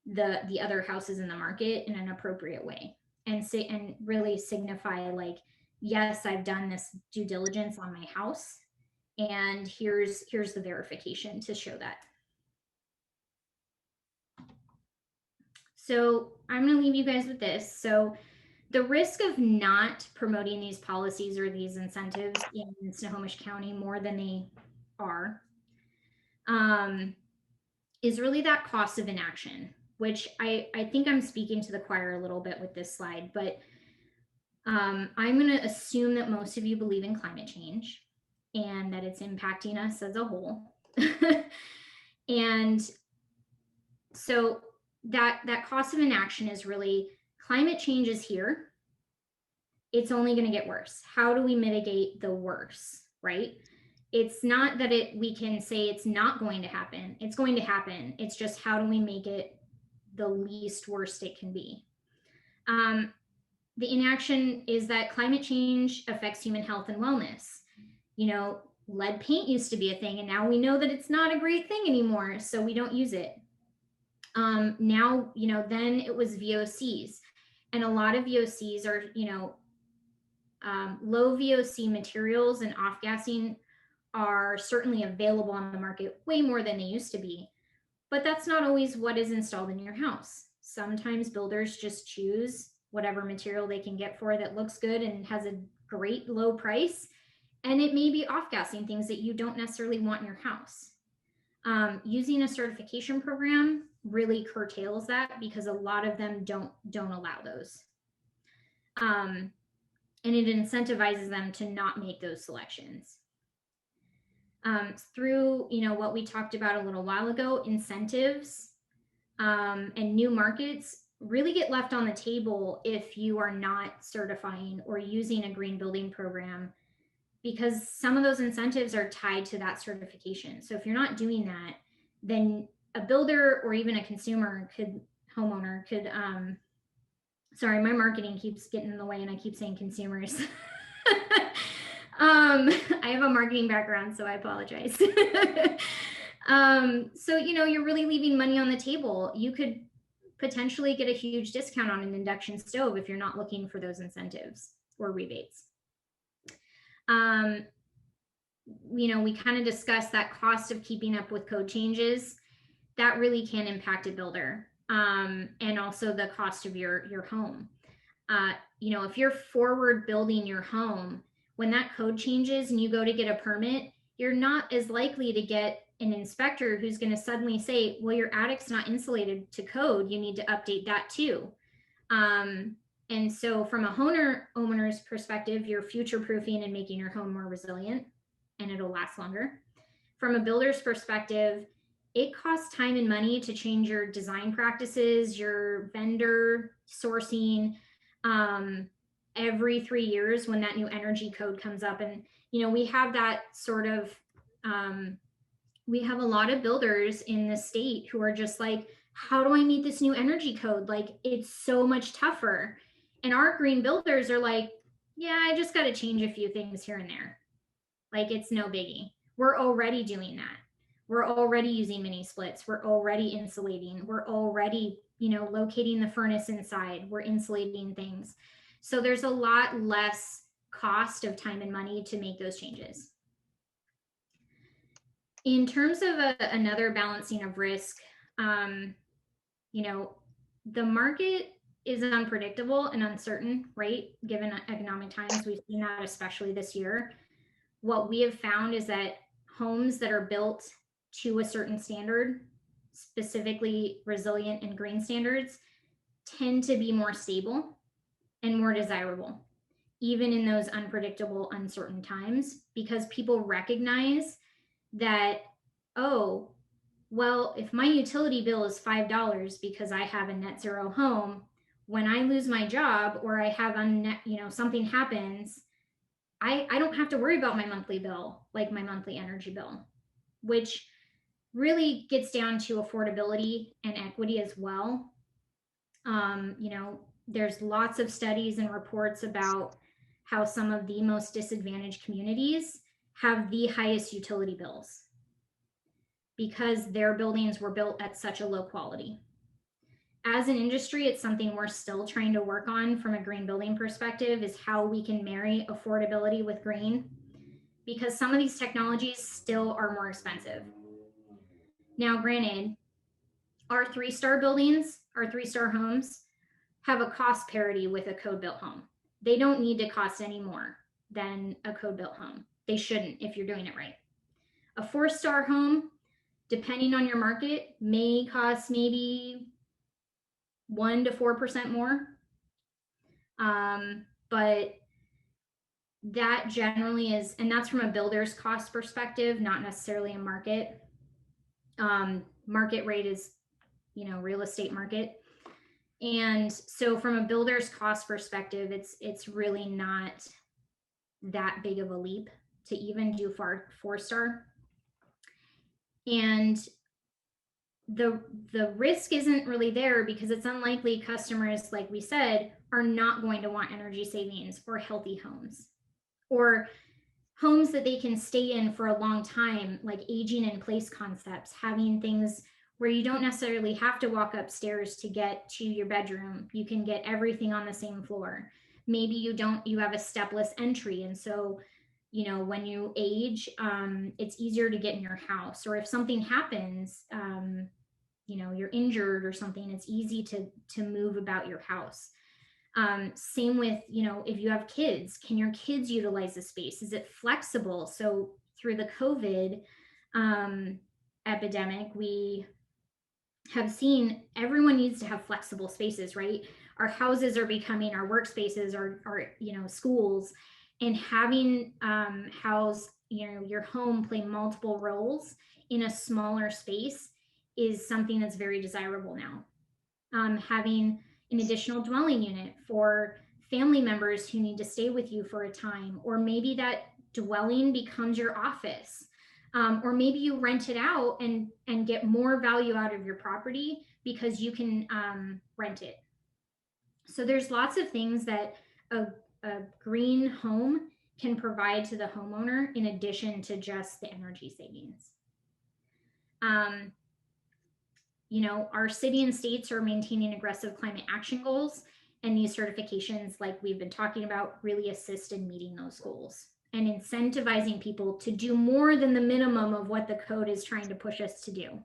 S3: the other houses in the market in an appropriate way, and really signify like, yes, I've done this due diligence on my house, and here's the verification to show that. So I'm going to leave you guys with this. So the risk of not promoting these policies or these incentives in Snohomish County more than they are, is really that cost of inaction, which I think I'm speaking to the choir a little bit with this slide, but I'm going to assume that most of you believe in climate change and that it's impacting us as a whole. And so that cost of inaction is really, climate change is here. It's only going to get worse. How do we mitigate the worse, right? It's not that we can say it's not going to happen. It's going to happen. It's just, how do we make it the least worst it can be. The inaction is that climate change affects human health and wellness. You know, lead paint used to be a thing, and now we know that it's not a great thing anymore, so we don't use it. Now, you know, then it was VOCs, and a lot of VOCs are, you know, low VOC materials and off-gassing are certainly available on the market way more than they used to be, but that's not always what is installed in your house. Sometimes builders just choose whatever material they can get for that looks good and has a great low price, and it may be off-gassing things that you don't necessarily want in your house. Using a certification program really curtails that because a lot of them don't allow those. And it incentivizes them to not make those selections. Through, you know, what we talked about a little while ago, incentives and new markets really get left on the table if you are not certifying or using a green building program, because some of those incentives are tied to that certification. So if you're not doing that, then a builder or even a homeowner could, sorry, my marketing keeps getting in the way and I keep saying consumers. I have a marketing background, so I apologize. So, you know, you're really leaving money on the table. You could potentially get a huge discount on an induction stove if you're not looking for those incentives or rebates. You know, we kind of discussed that cost of keeping up with code changes. That really can impact a builder, and also the cost of your home. You know, if you're forward building your home, when that code changes and you go to get a permit, you're not as likely to get an inspector who's going to suddenly say, well, your attic's not insulated to code, you need to update that too. And so from a homeowner's perspective, you're future-proofing and making your home more resilient, and it'll last longer. From a builder's perspective, it costs time and money to change your design practices, your vendor sourcing, every 3 years when that new energy code comes up. And, you know, we have that sort of, we have a lot of builders in the state who are just like, how do I meet this new energy code? Like, it's so much tougher. And our green builders are like, yeah, I just got to change a few things here and there. Like, it's no biggie. We're already doing that. We're already using mini splits. We're already insulating. We're already, you know, locating the furnace inside. We're insulating things. So there's a lot less cost of time and money to make those changes. In terms of another balancing of risk, you know, the market is unpredictable and uncertain, right? Given economic times, we've seen that especially this year. What we have found is that homes that are built to a certain standard, specifically resilient and green standards, tend to be more stable and more desirable, even in those unpredictable, uncertain times, because people recognize that, oh, well, if my utility bill is $5 because I have a net zero home, when I lose my job or I have you know, something happens, I don't have to worry about my monthly bill, like my monthly energy bill, which really gets down to affordability and equity as well. You know, there's lots of studies and reports about how some of the most disadvantaged communities have the highest utility bills because their buildings were built at such a low quality. As an industry, it's something we're still trying to work on from a green building perspective, is how we can marry affordability with green, because some of these technologies still are more expensive. Now, granted, our 3-star buildings, our 3-star homes, have a cost parity with a code-built home. They don't need to cost any more than a code-built home. They shouldn't if you're doing it right. A 4-star home, depending on your market, may cost maybe 1 to 4% more. But that generally is, and that's from a builder's cost perspective, not necessarily a market. Market rate is, you know, real estate market. And so from a builder's cost perspective, it's really not that big of a leap to even do 4-star. And the risk isn't really there because it's unlikely customers, like we said, are not going to want energy savings or healthy homes, or homes that they can stay in for a long time, like aging in place concepts, having things where you don't necessarily have to walk upstairs to get to your bedroom. You can get everything on the same floor. Maybe you have a stepless entry. And so, you know, when you age, it's easier to get in your house. Or if something happens, you know, you're injured or something, it's easy to move about your house. Same with, you know, if you have kids, can your kids utilize the space? Is it flexible? So through the COVID epidemic, we have seen everyone needs to have flexible spaces, right? Our houses are becoming our workspaces, our you know, schools, and having you know, your home play multiple roles in a smaller space is something that's very desirable now. Having an additional dwelling unit for family members who need to stay with you for a time, or maybe that dwelling becomes your office, or maybe you rent it out and get more value out of your property because you can rent it. So there's lots of things that a green home can provide to the homeowner in addition to just the energy savings. You know, our city and states are maintaining aggressive climate action goals, and these certifications, like we've been talking about, really assist in meeting those goals and incentivizing people to do more than the minimum of what the code is trying to push us to do,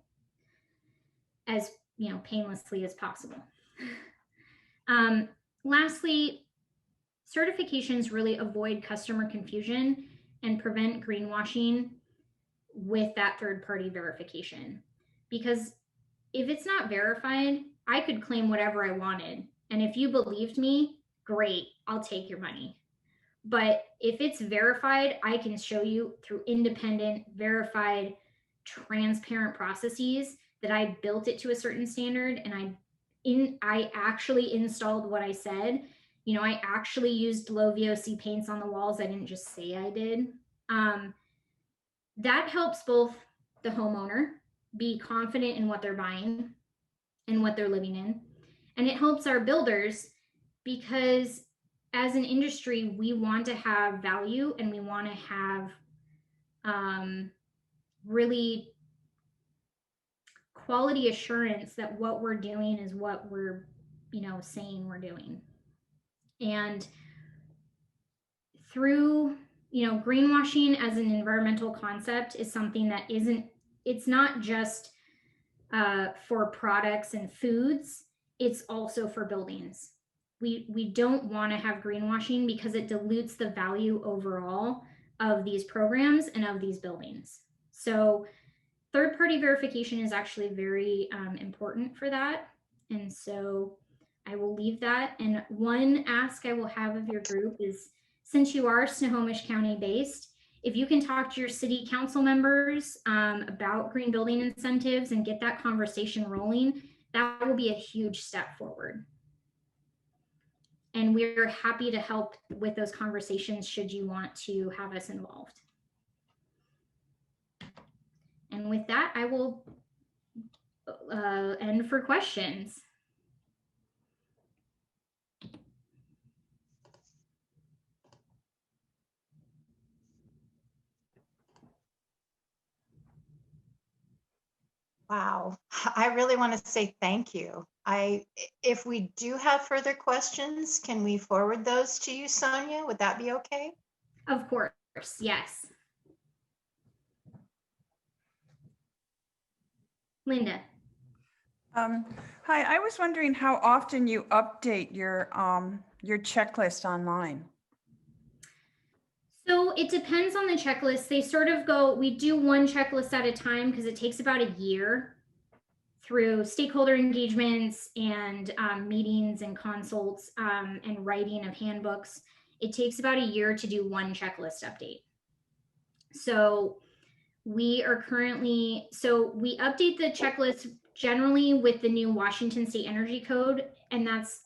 S3: as, you know, painlessly as possible. Lastly, certifications really avoid customer confusion and prevent greenwashing with that third-party verification. Because if it's not verified, I could claim whatever I wanted. And if you believed me, great, I'll take your money. But if it's verified, I can show you through independent, verified, transparent processes that I built it to a certain standard, and I actually installed what I said. You know, I actually used low VOC paints on the walls. I didn't just say I did. That helps both the homeowner be confident in what they're buying and what they're living in. And it helps our builders because as an industry, we want to have value and we want to have really quality assurance that what we're doing is what we're, you know, saying we're doing. And through, you know, greenwashing as an environmental concept is something that it's not just for products and foods, it's also for buildings. We don't want to have greenwashing because it dilutes the value overall of these programs and of these buildings. So third-party verification is actually very important for that. And so I will leave that. And one ask I will have of your group is, since you are Snohomish County based, if you can talk to your city council members about green building incentives and get that conversation rolling, that will be a huge step forward. And we're happy to help with those conversations should you want to have us involved. And with that, I will end for questions.
S1: Wow, I really want to say thank you. If we do have further questions, can we forward those to you, Sonja? Would that be okay?
S3: Of course, yes. Linda.
S7: Hi, I was wondering how often you update your checklist online.
S3: So it depends on the checklist. They sort of go, we do one checklist at a time because it takes about a year through stakeholder engagements and meetings and consults and writing of handbooks. It takes about a year to do one checklist update. So we update the checklist generally with the new Washington State Energy Code, and that's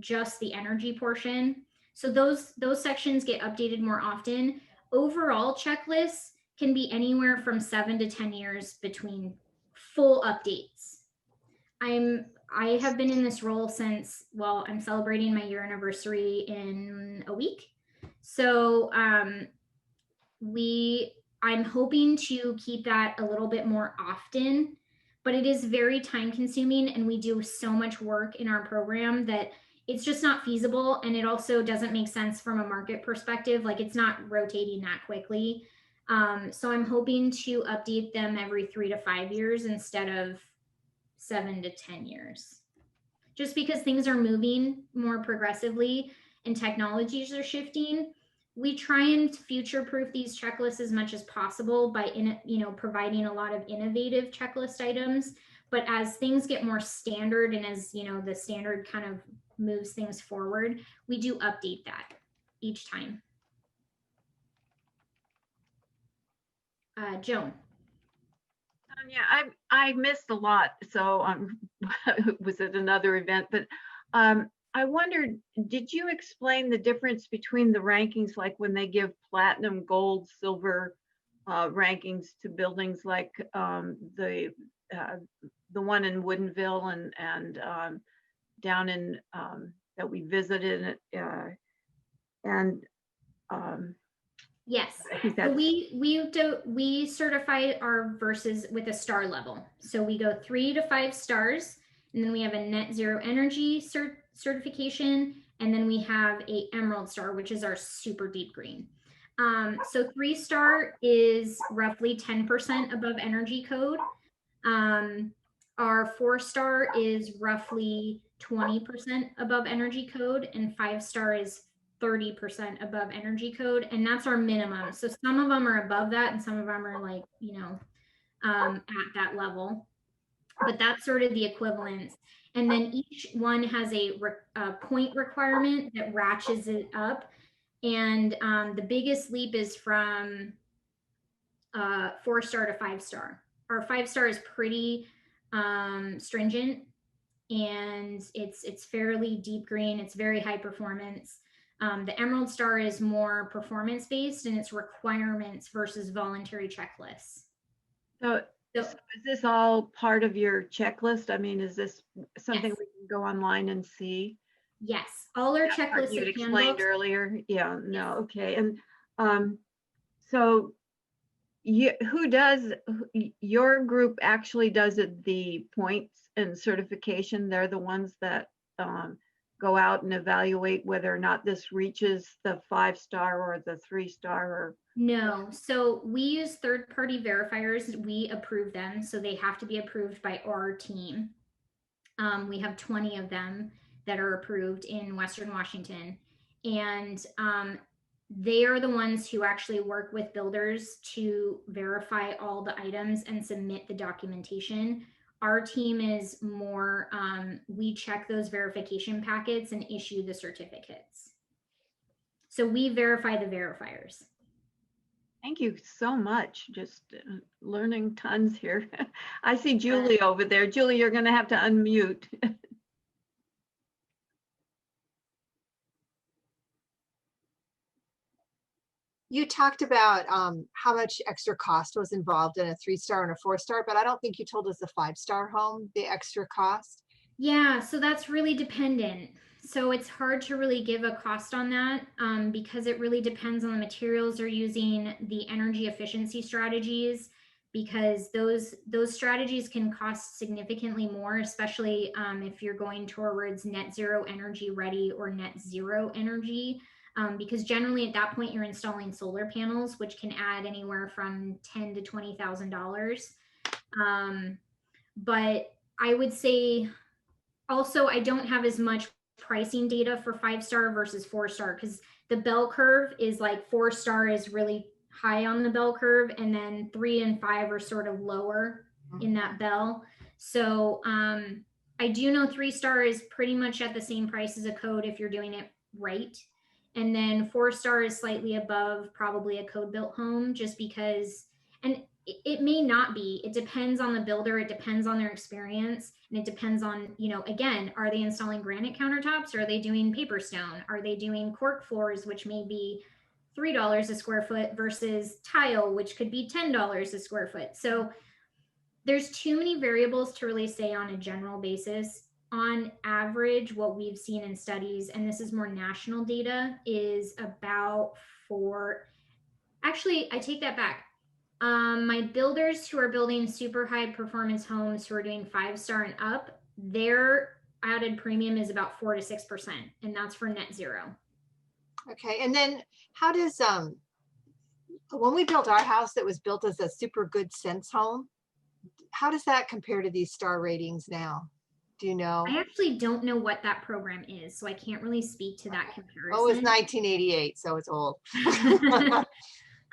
S3: just the energy portion. So those sections get updated more often. Overall checklists can be anywhere from 7 to 10 years between full updates I have been in this role since, well, I'm celebrating my year anniversary in a week. So I'm hoping to keep that a little bit more often, but it is very time consuming and we do so much work in our program that it's just not feasible. And it also doesn't make sense from a market perspective. Like it's not rotating that quickly. So I'm hoping to update them every 3 to 5 years instead of 7 to 10 years. Just because things are moving more progressively and technologies are shifting, we try and future-proof these checklists as much as possible by providing a lot of innovative checklist items. But as things get more standard and as the standard kind of moves things forward, we do update that each time. Joan.
S8: Yeah, I missed a lot, so was at another event, but I wondered, did you explain the difference between the rankings, like when they give platinum, gold, silver rankings to buildings like the one in Woodinville and down in that we visited and
S3: Yes.
S8: I think
S3: So
S8: that's
S3: we certify our verses with a star level. So we go 3 to 5 stars, and then we have a net zero energy certification, and then we have a emerald star, which is our super deep green. So 3-star is roughly 10% above energy code. Our 4-star is roughly 20% above energy code, and 5-star is 30% above energy code, and that's our minimum. So some of them are above that and some of them are like at that level, but that's sort of the equivalence. And then each one has a point requirement that ratchets it up, and the biggest leap is from 4-star to 5-star. Our 5-star is pretty stringent, and it's fairly deep green. It's very high performance. The Emerald Star is more performance based and it's requirements versus voluntary checklists.
S8: so is this all part of your checklist? I mean, is this something
S3: Yes.
S8: we can go online and see?
S3: Yes, all our
S8: That part
S3: checklists
S8: you
S3: and
S8: explained
S3: handbooks.
S8: earlier. Yeah, no, okay. And so who does, your group actually does it, the points and certification? They're the ones that go out and evaluate whether or not this reaches the 5-star or the 3-star or?
S3: No, so we use third-party verifiers. We approve them, so they have to be approved by our team. We have 20 of them that are approved in Western Washington, and they are the ones who actually work with builders to verify all the items and submit the documentation. Our team is more, we check those verification packets and issue the certificates. So we verify the verifiers.
S8: Thank you so much. Just learning tons here. I see Julie over there. Julie, you're going to have to unmute.
S9: You talked about how much extra cost was involved in a 3-star and a 4-star, but I don't think you told us the 5-star home, the extra cost.
S3: Yeah, so that's really dependent. So it's hard to really give a cost on that because it really depends on the materials they're using, the energy efficiency strategies, because those strategies can cost significantly more, especially if you're going towards net zero energy ready or net zero energy. Because generally at that point you're installing solar panels, which can add anywhere from $10,000 to $20,000. But I would say also I don't have as much pricing data for 5-star versus 4-star because the bell curve is like 4-star is really high on the bell curve, and then 3 and 5 are sort of lower in that bell. So I do know 3-star is pretty much at the same price as a code if you're doing it right. And then 4-star is slightly above probably a code built home, just because, and it may not be, it depends on the builder, it depends on their experience, and it depends on, again, are they installing granite countertops? Or are they doing paper stone? Are they doing cork floors, which may be $3 a square foot versus tile, which could be $10 a square foot? So There's too many variables to really say on a general basis. On average, what we've seen in studies, and this is more national data, is about actually, I take that back. My builders who are building super high performance homes who are doing 5-star and up, their added premium is about 4 to 6%, and that's for net zero.
S9: Okay, and then how does, when we built our house that was built as a super good sense home, how does that compare to these star ratings now? Do you know?
S3: I actually don't know what that program is, so I can't really speak to that comparison.
S9: Oh, it's 1988, so it's old.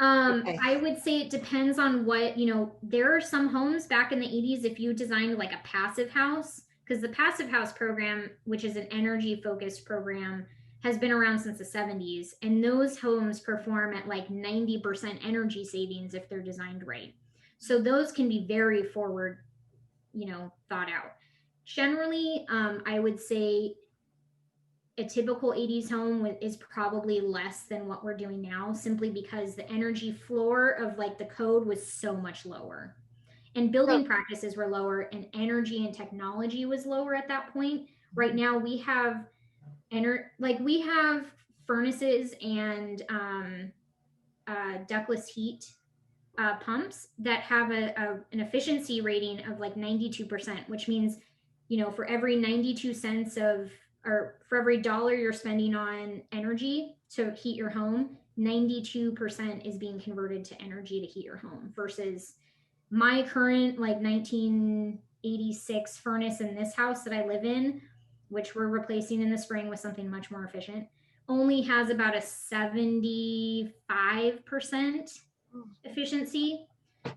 S9: Okay.
S3: I would say it depends on what, there are some homes back in the 80s, if you designed like a passive house, because the passive house program, which is an energy focused program, has been around since the 70s. And those homes perform at like 90% energy savings if they're designed right. So those can be very forward, thought out. Generally, I would say a typical 80s home is probably less than what we're doing now, simply because the energy floor of like the code was so much lower, and building practices were lower, and energy and technology was lower at that point. Right now we have we have furnaces and ductless heat pumps that have an efficiency rating of like 92%, which means, for every 92 cents or for every $1 you're spending on energy to heat your home, 92% is being converted to energy to heat your home, versus my current like 1986 furnace in this house that I live in, which we're replacing in the spring with something much more efficient, only has about a 75% efficiency.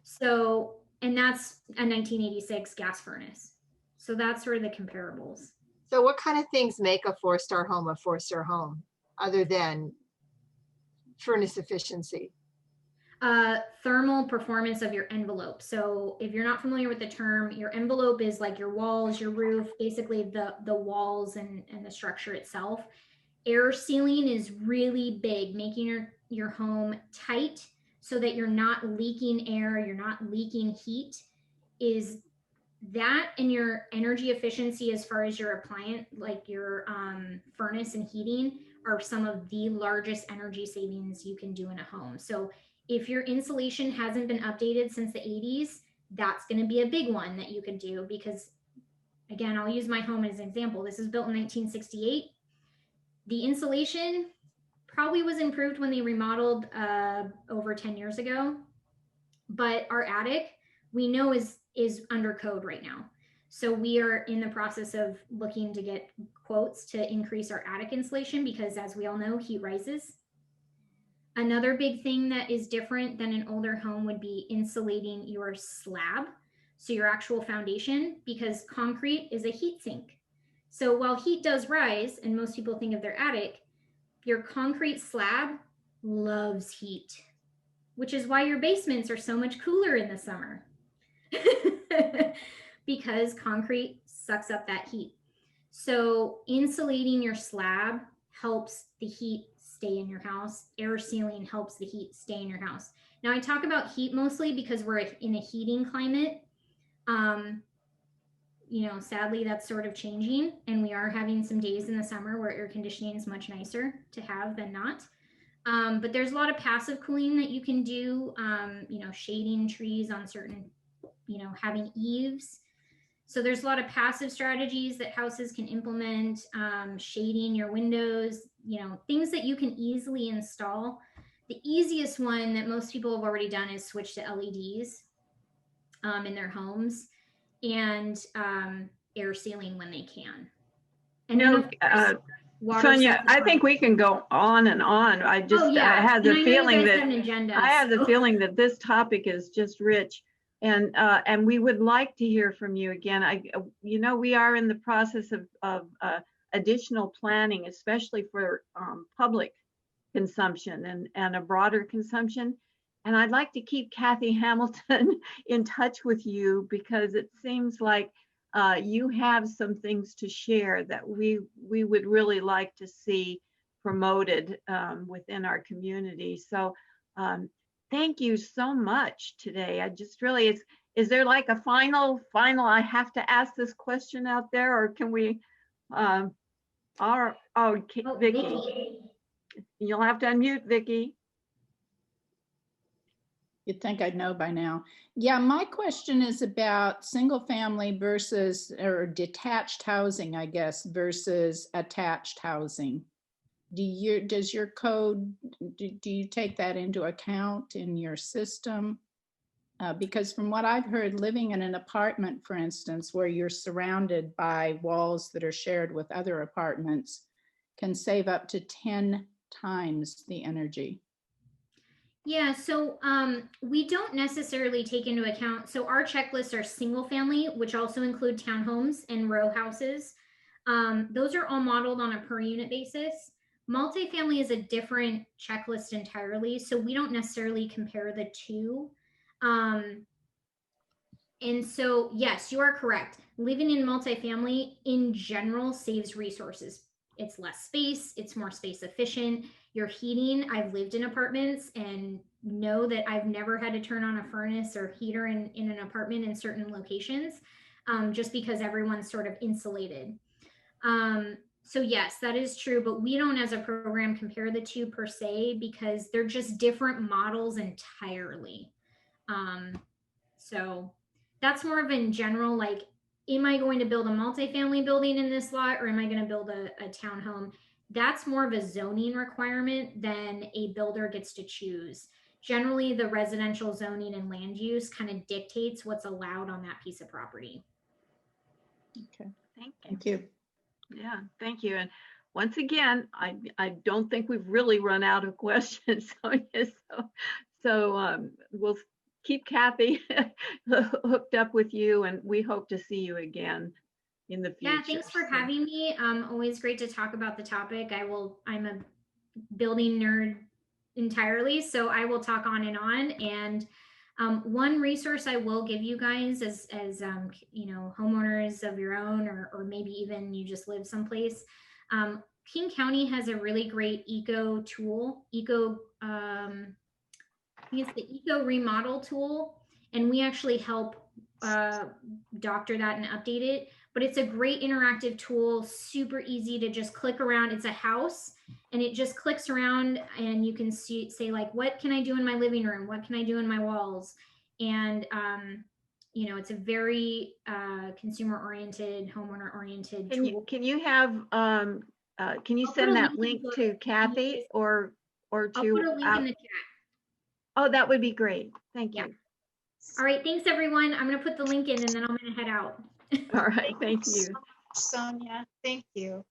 S3: So, and that's a 1986 gas furnace. So that's sort of the comparables.
S9: So what kind of things make a 4-star home a 4-star home other than furnace efficiency?
S3: Thermal performance of your envelope. So if you're not familiar with the term, your envelope is like your walls, your roof, basically the walls and the structure itself. Air sealing is really big, making your home tight so that you're not leaking air, you're not leaking heat. Is that, and your energy efficiency as far as your appliance, like your furnace and heating, are some of the largest energy savings you can do in a home. So if your insulation hasn't been updated since the 80s, that's going to be a big one that you could do, because again, I'll use my home as an example. This is built in 1968. The insulation probably was improved when they remodeled over 10 years ago, but our attic, we know is under code right now. So we are in the process of looking to get quotes to increase our attic insulation, because as we all know, heat rises. Another big thing that is different than an older home would be insulating your slab, so your actual foundation, because concrete is a heat sink. So while heat does rise, and most people think of their attic, your concrete slab loves heat, which is why your basements are so much cooler in the summer. Because concrete sucks up that heat. So insulating your slab helps the heat stay in your house. Air sealing helps the heat stay in your house. Now I talk about heat mostly because we're in a heating climate. Sadly that's sort of changing, and we are having some days in the summer where air conditioning is much nicer to have than not. But there's a lot of passive cooling that you can do, shading trees on certain, having eaves. So there's a lot of passive strategies that houses can implement, shading your windows, things that you can easily install. The easiest one that most people have already done is switch to LEDs in their homes, and air sealing when they can. And
S8: Sonja, I think we can go on and on. I have the feeling that this topic is just rich. And we would like to hear from you again. We are in the process of additional planning, especially for public consumption and a broader consumption. And I'd like to keep Kathy Hamilton in touch with you, because it seems like you have some things to share that we would really like to see promoted within our community. So thank you so much today. is there like a final, I have to ask this question out there, or can we, Vicky, you'll have to unmute, Vicky.
S2: You'd think I'd know by now. Yeah, my question is about single family versus, or detached housing, I guess, versus attached housing. Does your code, do you take that into account in your system? Because from what I've heard, living in an apartment, for instance, where you're surrounded by walls that are shared with other apartments, can save up to 10 times the energy.
S3: Yeah, so we don't necessarily take into account, so our checklists are single family, which also include townhomes and row houses. Those are all modeled on a per unit basis. Multifamily is a different checklist entirely, so we don't necessarily compare the two. And so, yes, you are correct. Living in multifamily in general saves resources. It's less space, it's more space efficient. Your heating, I've lived in apartments and know that I've never had to turn on a furnace or heater in an apartment in certain locations, just because everyone's sort of insulated. So yes, that is true, but we don't as a program compare the two per se because they're just different models entirely. So that's more of in general, like, am I going to build a multifamily building in this lot or am I going to build a townhome? That's more of a zoning requirement than a builder gets to choose. Generally, the residential zoning and land use kind of dictates what's allowed on that piece of property.
S2: Okay,
S8: Thank you.
S2: thank you.
S8: Yeah, thank you. And once again, I don't think we've really run out of questions, Sonja. So we'll keep Kathy hooked up with you, and we hope to see you again in the future.
S3: Yeah, thanks for having me. Always great to talk about the topic. I'm a building nerd entirely, so I will talk on and on. And one resource I will give you guys as you know, homeowners of your own, or maybe even you just live someplace. King County has a really great eco tool, I think it's the eco remodel tool, and we actually help doctor that and update it. But it's a great interactive tool, super easy to just click around. It's a house and it just clicks around and you can say like, what can I do in my living room? What can I do in my walls? And, you know, it's a very consumer oriented, homeowner oriented tool.
S8: Can you send that link to Kathy or to?
S3: I'll put a link in the chat.
S8: Oh, that would be great. Thank you.
S3: All right. Thanks, everyone. I'm going to put the link in and then I'm going to head out.
S8: All right. Thank you.
S1: Sonja, thank you.